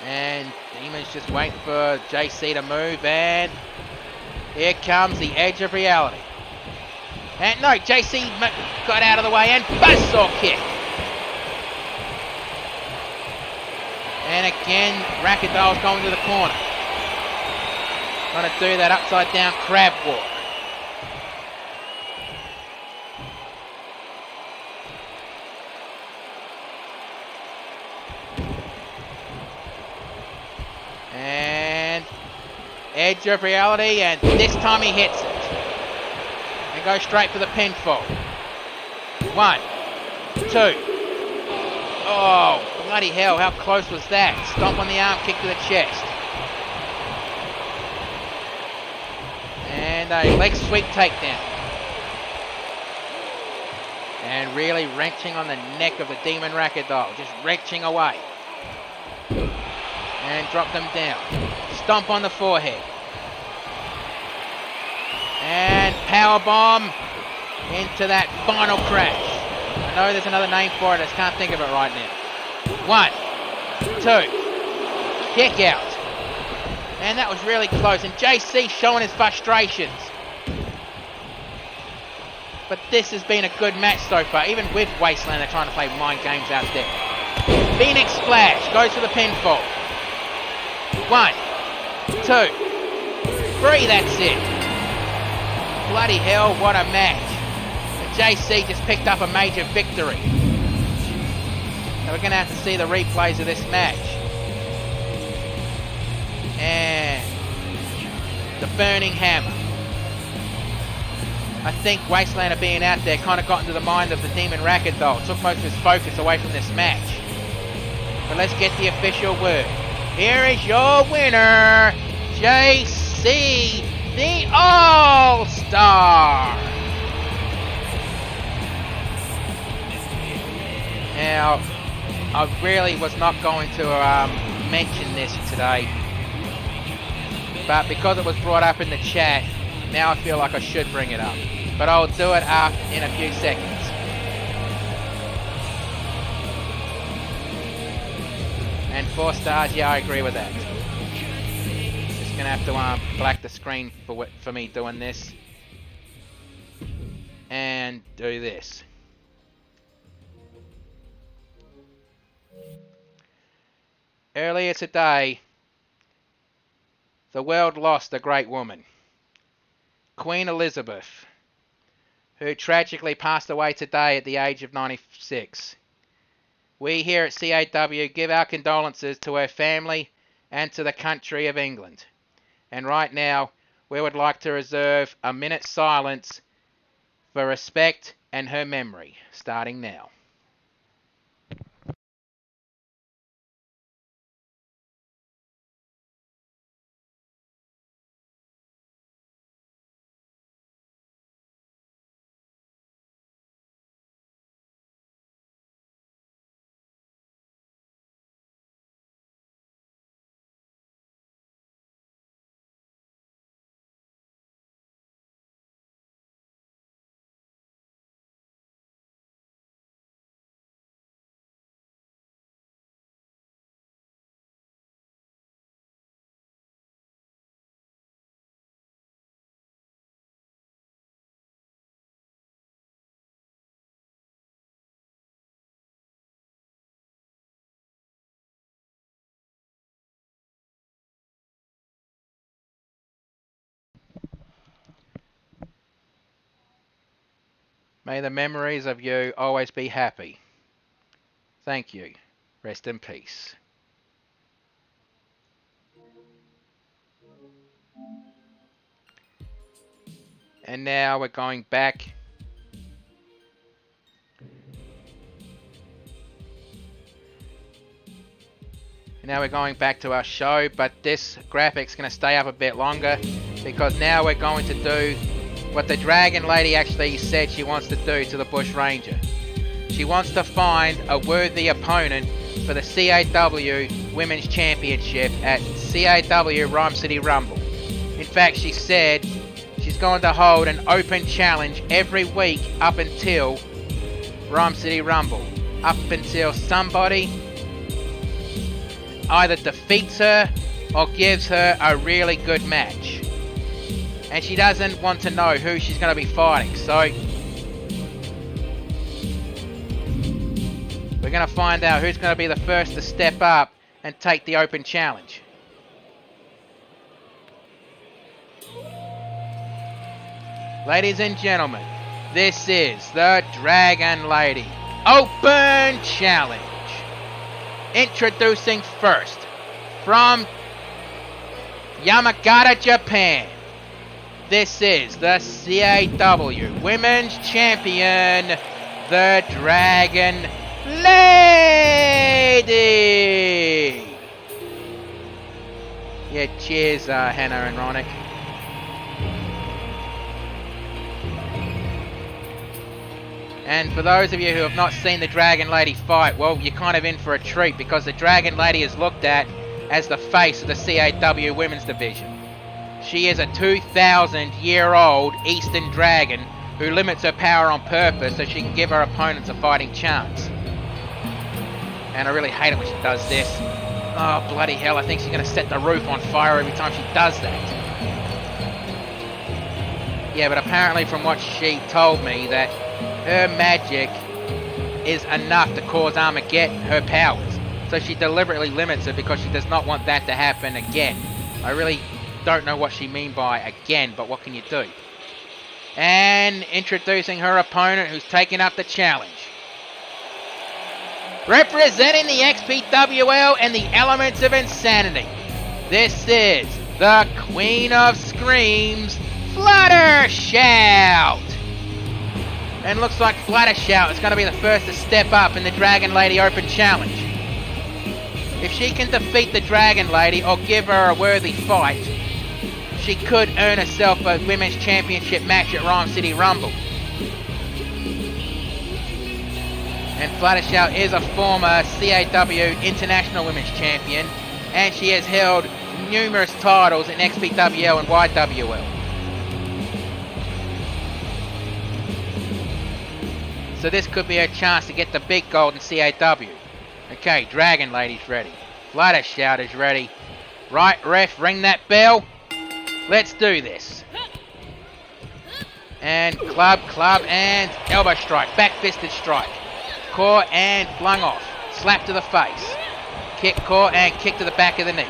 And Demon's just waiting for JC to move, and here comes the edge of reality. And no, JC got out of the way and buzzsaw kick. And again, Racadol's going to the corner. Trying to do that upside down crab walk. And edge of reality, and this time he hits it. And goes straight for the pinfall. 1, 2. Oh, bloody hell, how close was that? Stomp on the arm, kick to the chest. And a leg sweep takedown. And really wrenching on the neck of the Demon Racadol. Just wrenching away. And drop them down. Stomp on the forehead. And powerbomb into that final crash. I know there's another name for it, I just can't think of it right now. 1, 2. Kick out. And that was really close. And JC showing his frustrations. But this has been a good match so far. Even with Wasteland, they're trying to play mind games out there. Phoenix Splash goes for the pinfall. 1, 2, 3, that's it. Bloody hell, what a match. And JC just picked up a major victory. So we're going to have to see the replays of this match. And the Burning Hammer. I think Wastelander being out there kind of got into the mind of the Demon Racadol. Took most of his focus away from this match. But let's get the official word. Here is your winner, JC, the All-Star. Now, I really was not going to mention this today, but because it was brought up in the chat, now I feel like I should bring it up. But I'll do it in a few seconds. And 4 stars, yeah, I agree with that. Just gonna have to black the screen for me doing this. And do this. Earlier today, the world lost a great woman. Queen Elizabeth who tragically passed away today at the age of 96. We here at CAW give our condolences to her family and to the country of England. And right now, we would like to reserve a minute's silence for respect and her memory, starting now. May the memories of you always be happy. Thank you. Rest in peace. And now we're going back. Now we're going back to our show, but this graphic's going to stay up a bit longer because now we're going to do what the Dragon Lady actually said she wants to do to the Bush Ranger. She wants to find a worthy opponent for the CAW Women's Championship at CAW Rhyme City Rumble. In fact, she said she's going to hold an open challenge every week up until Rhyme City Rumble. Up until somebody either defeats her or gives her a really good match. And she doesn't want to know who she's going to be fighting, so we're going to find out who's going to be the first to step up and take the open challenge. Ladies and gentlemen, this is the Dragon Lady Open Challenge. Introducing first, from Yamagata, Japan, this is the CAW Women's Champion, the Dragon Lady! Yeah, cheers, Hannah and Ronick. And for those of you who have not seen the Dragon Lady fight, well, you're kind of in for a treat because the Dragon Lady is looked at as the face of the CAW Women's Division. She is a 2,000-year-old Eastern Dragon who limits her power on purpose so she can give her opponents a fighting chance. And I really hate it when she does this. Oh, bloody hell, I think she's going to set the roof on fire every time she does that. Yeah, but apparently from what she told me that her magic is enough to cause Armageddon, her powers. So she deliberately limits it because she does not want that to happen again. I really don't know what she means by again, but what can you do? And introducing her opponent who's taking up the challenge. Representing the XPWL and the Elements of Insanity, this is the Queen of Screams, Fluttershout! And looks like Fluttershout is going to be the first to step up in the Dragon Lady Open Challenge. If she can defeat the Dragon Lady or give her a worthy fight, she could earn herself a Women's Championship match at Rhyme City Rumble. And Fluttershout is a former CAW International Women's Champion, and she has held numerous titles in XPWL and YWL. So this could be her chance to get the big gold in CAW. Okay, Dragon Lady's ready. Fluttershout is ready. Right, ref, ring that bell. Let's do this. And club, and elbow strike. Back-fisted strike. Core and flung off. Slap to the face. Kick, core, and kick to the back of the knee.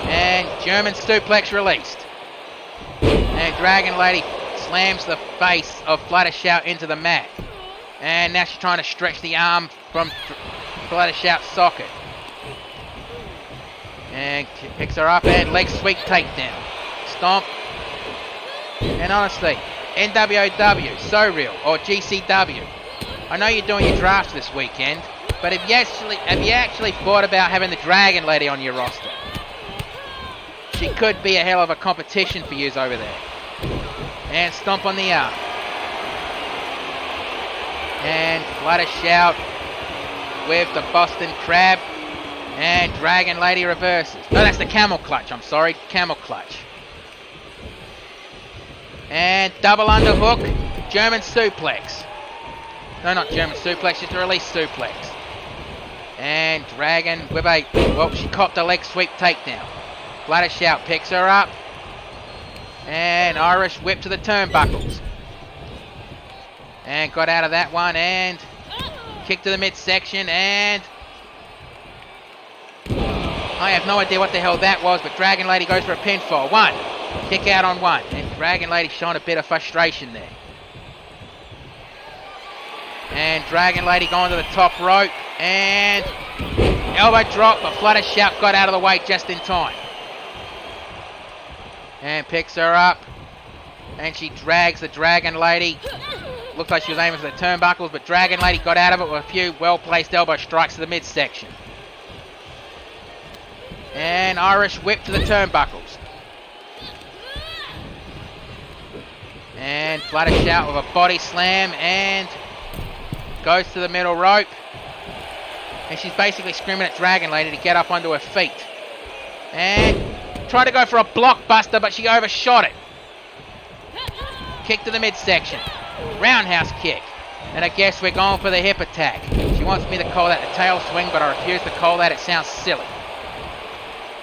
And German suplex released. And Dragon Lady slams the face of Fluttershout into the mat. And now she's trying to stretch the arm from Fluttershout's socket. And picks her up and leg sweep takedown. Stomp. And honestly, NWOW, So Real, or GCW. I know you're doing your drafts this weekend, but have you actually thought about having the Dragon Lady on your roster? She could be a hell of a competition for yous over there. And stomp on the arm. And Fluttershout with the Boston Crab. And Dragon Lady reverses. No, that's the camel clutch, I'm sorry. Camel clutch. And double underhook. German suplex. No, not German suplex, just a release suplex. And Dragon with a... Well, she copped a leg sweep takedown. Fluttershout picks her up. And Irish whip to the turnbuckles. And got out of that one. And kick to the midsection. And I have no idea what the hell that was, but Dragon Lady goes for a pinfall. One. Kick out on one. And Dragon Lady showing a bit of frustration there. And Dragon Lady going to the top rope. And elbow drop, but Fluttershout got out of the way just in time. And picks her up. And she drags the Dragon Lady. Looks like she was aiming for the turnbuckles, but Dragon Lady got out of it with a few well-placed elbow strikes to the midsection. And Irish whip to the turnbuckles. And Fluttershout with a body slam and goes to the middle rope. And she's basically screaming at Dragon Lady to get up onto her feet. And tried to go for a blockbuster, but she overshot it. Kick to the midsection. Roundhouse kick. And I guess we're going for the hip attack. She wants me to call that a tail swing, but I refuse to call that. It sounds silly.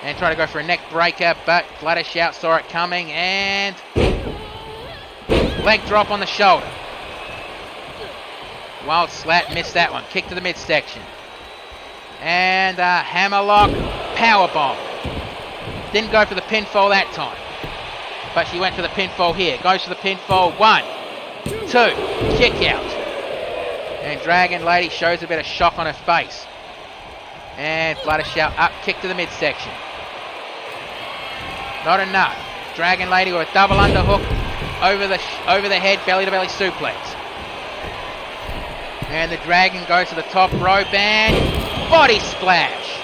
And try to go for a neck breaker, but Fluttershout saw it coming. And leg drop on the shoulder. Wild slat, missed that one. Kick to the midsection. And a hammerlock powerbomb. Didn't go for the pinfall that time. But she went for the pinfall here. Goes for the pinfall. 1, 2. Kick out. And Dragon Lady shows a bit of shock on her face. And Fluttershout up. Kick to the midsection. Not enough. Dragon Lady with a double underhook. Over the head. Belly to belly suplex. And the Dragon goes to the top rope. And body splash.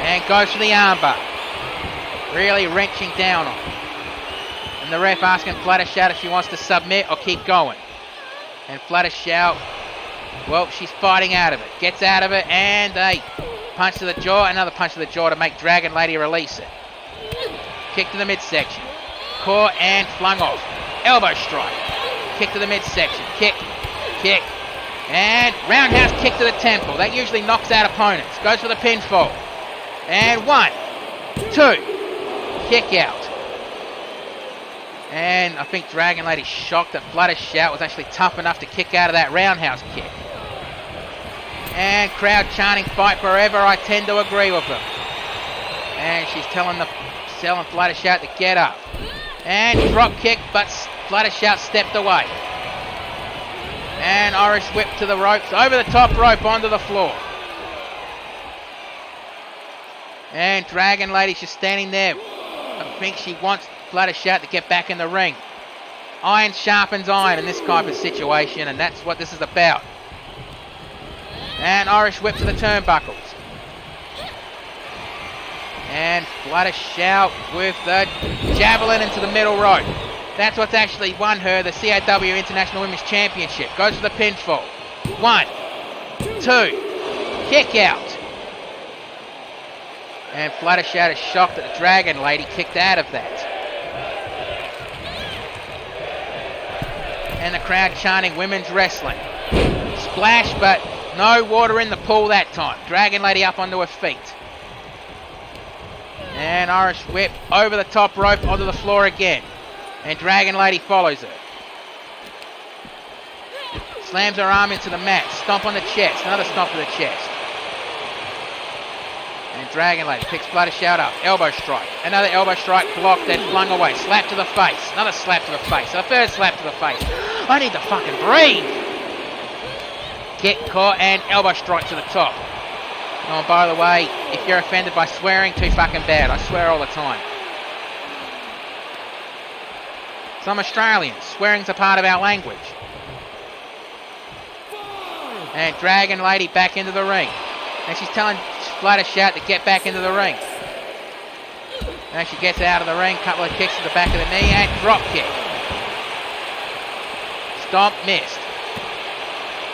And goes for the armbar. Really wrenching down on him. And the ref asking Fluttershout if she wants to submit or keep going. And Fluttershout, well, she's fighting out of it. Gets out of it and a punch to the jaw. Another punch to the jaw to make Dragon Lady release it. Kick to the midsection. Caught and flung off. Elbow strike. Kick to the midsection. Kick. Kick. And roundhouse kick to the temple. That usually knocks out opponents. Goes for the pinfall. And 1, 2. Kick out. And I think Dragon Lady's shocked that Fluttershout was actually tough enough to kick out of that roundhouse kick. And crowd chanting fight forever. I tend to agree with them. And she's telling Fluttershout to get up. And drop kick, but Fluttershout stepped away. And Irish whip to the ropes. Over the top rope onto the floor. And Dragon Lady's just standing there. I think she wants Fluttershout to get back in the ring. Iron sharpens iron in this type of situation, and that's what this is about. And Irish whip to the turnbuckles. And Fluttershout with the javelin into the middle rope. That's what's actually won her the CAW International Women's Championship. Goes for the pinfall. 1, 2. Kick out. And Fluttershout is shocked that the Dragon Lady kicked out of that. And the crowd chanting women's wrestling. Splash, but no water in the pool that time. Dragon Lady up onto her feet. And Irish whip over the top rope onto the floor again. And Dragon Lady follows her. Slams her arm into the mat. Stomp on the chest. Another stomp to the chest. And Dragon Lady picks Bloody Shout up. Elbow strike. Another elbow strike blocked and flung away. Slap to the face. Another slap to the face. A third slap to the face. I need to fucking breathe. Kick, caught, and elbow strike to the top. Oh, by the way, if you're offended by swearing, too fucking bad. I swear all the time. Some Australians, swearing's a part of our language. And Dragon Lady back into the ring. And she's telling Bloody Shout to get back into the ring. And she gets out of the ring, couple of kicks to the back of the knee, and drop kick. Stomp, missed.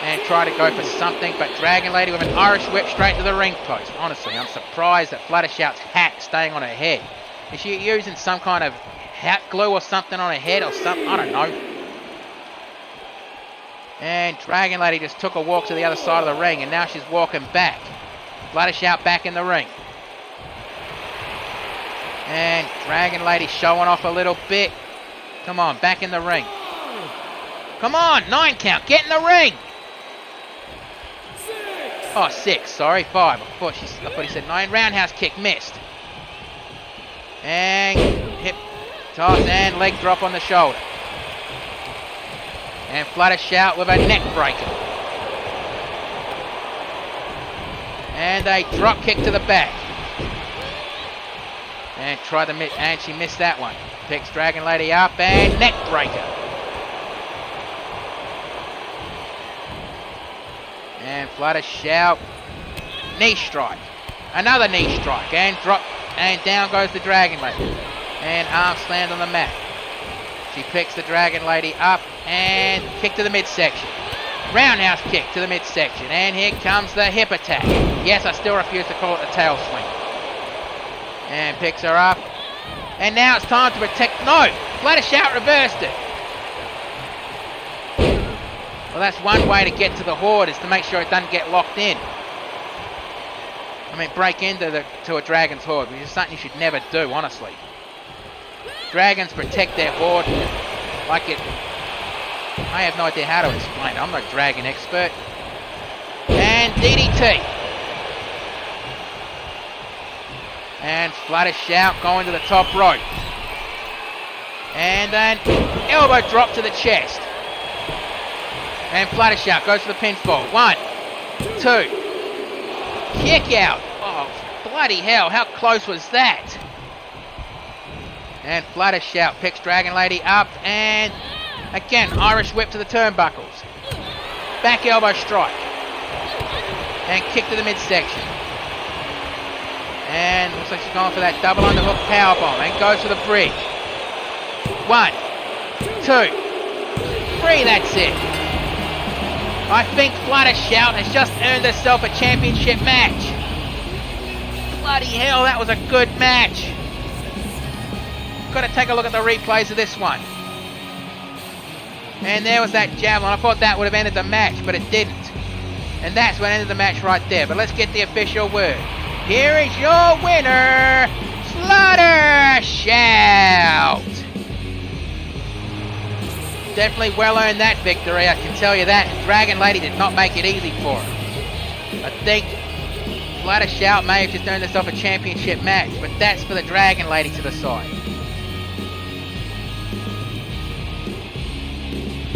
And try to go for something, but Dragon Lady with an Irish whip straight to the ring post. Honestly, I'm surprised at Bloody Shout's hat staying on her head. Is she using some kind of hat glue or something on her head or something? I don't know. And Dragon Lady just took a walk to the other side of the ring, and now she's walking back. Bloody Shout back in the ring. And Dragon Lady showing off a little bit. Come on, back in the ring. Come on, 9 count, get in the ring. Oh, 6, sorry, 5. I thought he said 9. Roundhouse kick, missed. And hip toss and leg drop on the shoulder. And Flutter Shout with a neck breaker. And a drop kick to the back. And tried to miss, and she missed that one. Picks Dragon Lady up and neck breaker. And Flutter Shout, knee strike. Another knee strike and drop, and down goes the Dragon Lady. And arm slammed on the mat. She picks the Dragon Lady up and kick to the midsection. Roundhouse kick to the midsection. And here comes the hip attack. Yes, I still refuse to call it a tail swing. And picks her up. And now it's time to protect. No! Flutter Shout reversed it. Well, that's one way to get to the hoard, is to make sure it doesn't get locked in. I mean, break into a dragon's hoard, which is something you should never do, honestly. Dragons protect their hoard like it... I have no idea how to explain it. I'm no dragon expert. And DDT. And Flutter Shout going to the top rope. And an elbow drop to the chest. And Flutter Shout goes for the pinfall. 1, 2. Kick out. Oh, bloody hell. How close was that? And Flutter Shout picks Dragon Lady up. And again, Irish whip to the turnbuckles. Back elbow strike. And kick to the midsection. And looks like she's going for that double underhook powerbomb. And goes for the bridge. 1, 2, 3. That's it. I think Flutter Shout has just earned herself a championship match. Bloody hell, that was a good match. Got to take a look at the replays of this one. And there was that javelin. I thought that would have ended the match, but it didn't. And that's what ended the match right there. But let's get the official word. Here is your winner, Flutter Shout. Definitely well earned that victory, I can tell you that. Dragon Lady did not make it easy for her. I think Flutter Shout may have just earned herself a championship match, but that's for the Dragon Lady to decide.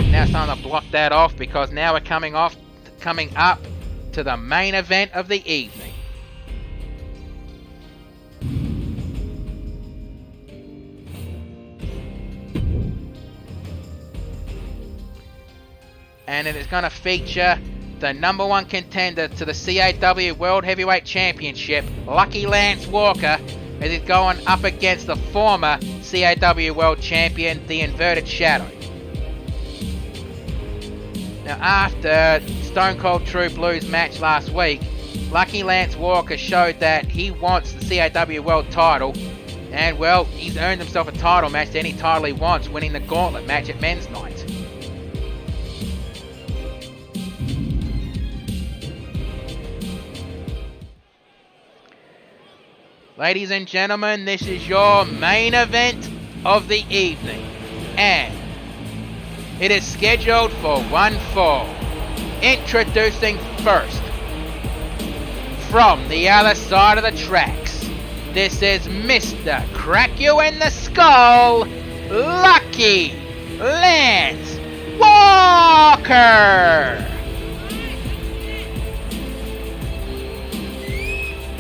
Now it's time to block that off, because now we're coming up to the main event of the evening. And it is going to feature the number 1 contender to the CAW World Heavyweight Championship, Lucky Lance Walker, as he's going up against the former CAW World Champion, the Inverted Shadow. Now, after Stone Cold True Blues match last week, Lucky Lance Walker showed that he wants the CAW World title, and well, he's earned himself a title match to any title he wants, winning the Gauntlet match at Men's Night. Ladies and gentlemen, this is your main event of the evening, and it is scheduled for one fall. Introducing first, from the other side of the tracks, this is Mr. Crack You in the Skull, Lucky Lance Walker!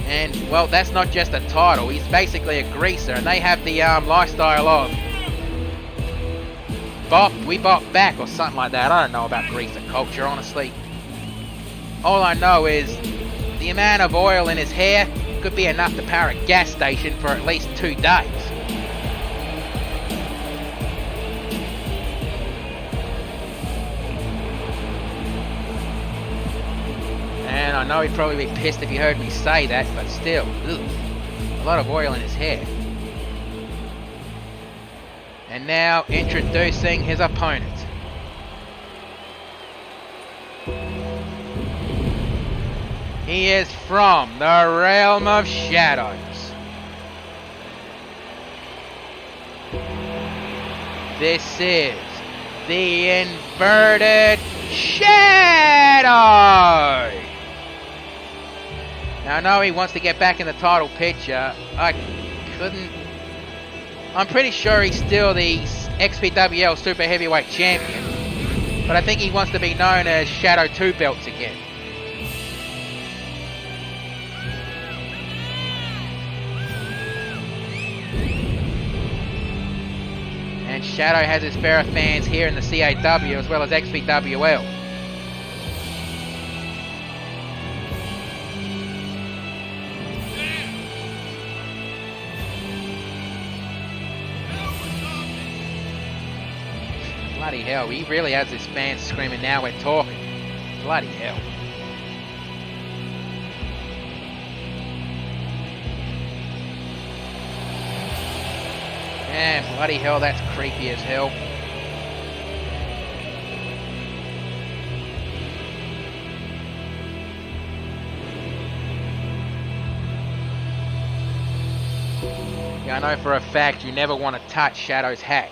And, well, that's not just a title, he's basically a greaser, and they have the lifestyle of we bop back or something like that. I don't know about greaser culture, honestly. All I know is the amount of oil in his hair could be enough to power a gas station for at least 2 days. And I know he'd probably be pissed if he heard me say that, but still, ugh, a lot of oil in his hair. And now introducing his opponent. He is from the realm of shadows. This is the Inverted Shadow! Now I know he wants to get back in the title picture. I'm pretty sure he's still the XPWL Super Heavyweight Champion, but I think he wants to be known as Shadow 2 Belts again. And Shadow has his fair fans here in the CAW as well as XPWL. Bloody hell, he really has his fans screaming, now we're talking. Bloody hell. Man, bloody hell, that's creepy as hell. Yeah, I know for a fact you never want to touch Shadow's hat.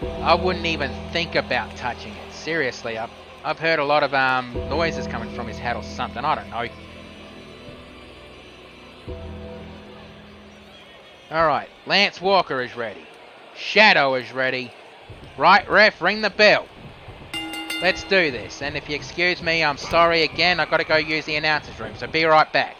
I wouldn't even think about touching it. Seriously, I've heard a lot of noises coming from his hat or something. I don't know. Alright, Lance Walker is ready. Shadow is ready. Right, ref, ring the bell. Let's do this. And if you excuse me, I'm sorry again. I've got to go use the announcer's room, so be right back.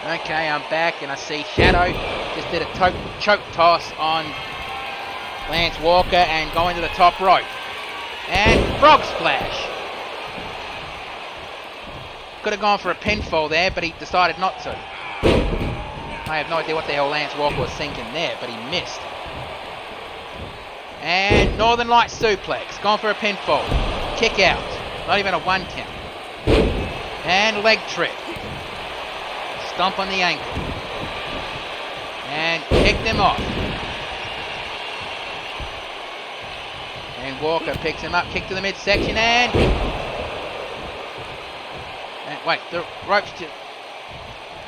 Okay, I'm back and I see Shadow just did a choke toss on Lance Walker and going to the top rope. And frog splash. Could have gone for a pinfall there, but he decided not to. I have no idea what the hell Lance Walker was thinking there, but he missed. And Northern Light suplex, gone for a pinfall. Kick out, not even a 1 count. And leg trip. Stomp on the ankle. And kicked him off. And Walker picks him up, kick to the midsection and wait, the rope's just...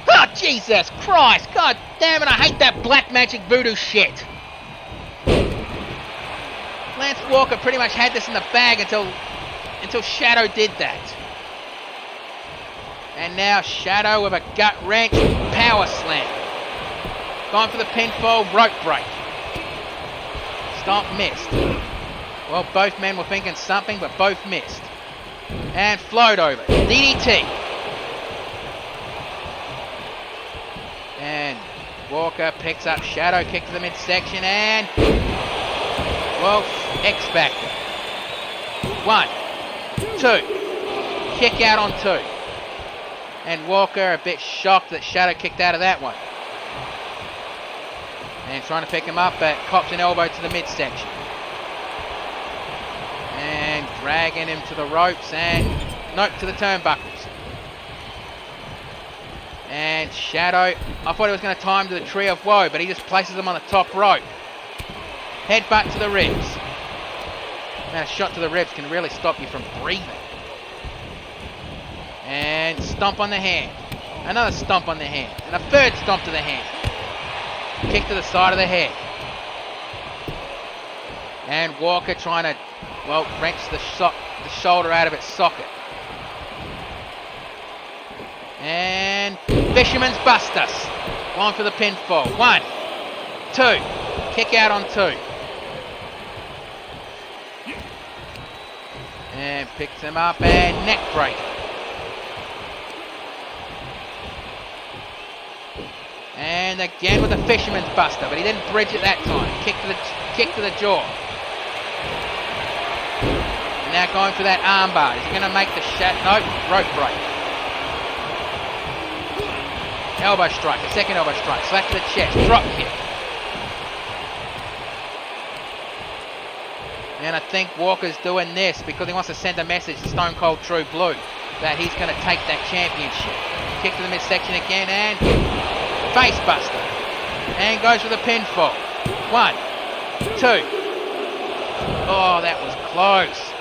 Ah, Jesus Christ! God damn it, I hate that black magic voodoo shit. Lance Walker pretty much had this in the bag until Shadow did that. And now Shadow with a gut wrench, power slam. Going for the pinfall, rope break. Stomp missed. Well, both men were thinking something, but both missed. And float over. DDT. And Walker picks up Shadow, kick to the midsection, and... well, X-Factor. 1, 2. Kick out on 2. And Walker a bit shocked that Shadow kicked out of that one. And trying to pick him up, but cops an elbow to the midsection. And dragging him to the ropes, and nope, to the turnbuckles. And Shadow, I thought he was going to tie him to the Tree of Woe, but he just places him on the top rope. Headbutt to the ribs. Man, a shot to the ribs can really stop you from breathing. And stomp on the hand. Another stomp on the hand. And a third stomp to the hand. Kick to the side of the head. And Walker trying to, well, wrench the shoulder out of its socket. And Fisherman's Busters. Going for the pinfall. 1, 2. Kick out on 2. And picks him up and neck break. And again with the Fisherman's Buster, but he didn't bridge it that time. Kick to the jaw. And now going for that armbar. Is he going to make the shot? Nope. Rope break. Elbow strike. A second elbow strike. Slap to the chest. Drop kick. And I think Walker's doing this because he wants to send a message to Stone Cold True Blue that he's going to take that championship. Kick to the midsection again and face buster. And goes for the pinfall. 1, 2. Oh, that was close.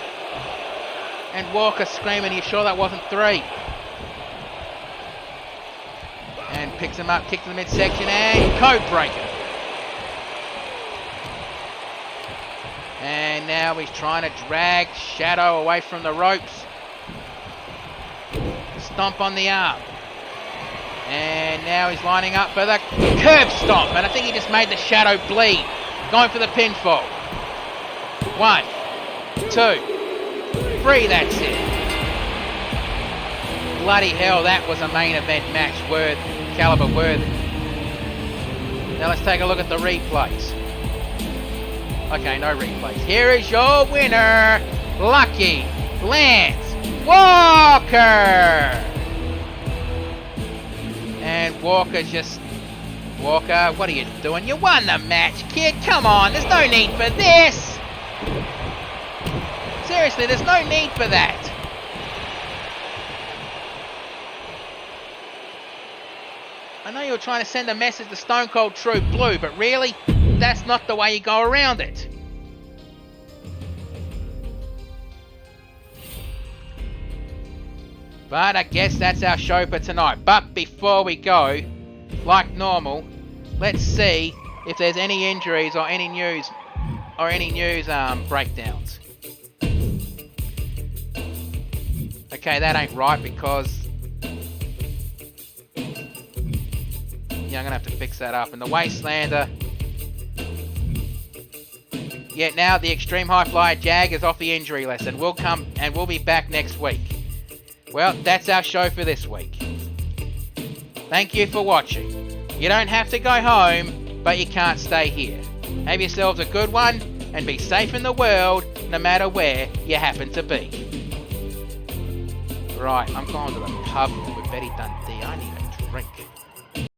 And Walker screaming, "Are you sure that wasn't 3?" And picks him up, kick to the midsection and code breaker. And now he's trying to drag Shadow away from the ropes. Stomp on the arm. And now he's lining up for the curb stomp. And I think he just made the Shadow bleed. Going for the pinfall. 1, 2, 3, that's it. Bloody hell, that was a main event match caliber worthy. Now let's take a look at the replays. Okay, no replays. Here is your winner, Lucky Lance Walker. And Walker, what are you doing? You won the match, kid. Come on, there's no need for this. Seriously, there's no need for that. I know you were trying to send a message to Stone Cold True Blue, but really, that's not the way you go around it. But I guess that's our show for tonight. But before we go, like normal, let's see if there's any injuries or any news breakdowns. Okay, that ain't right because I'm gonna have to fix that up. And the Wastelander. Yeah, now the Extreme High Flyer Jag is off the injury list and we'll be back next week. Well, that's our show for this week. Thank you for watching. You don't have to go home, but you can't stay here. Have yourselves a good one and be safe in the world no matter where you happen to be. Right, I'm going to the pub with Betty Dundee. I need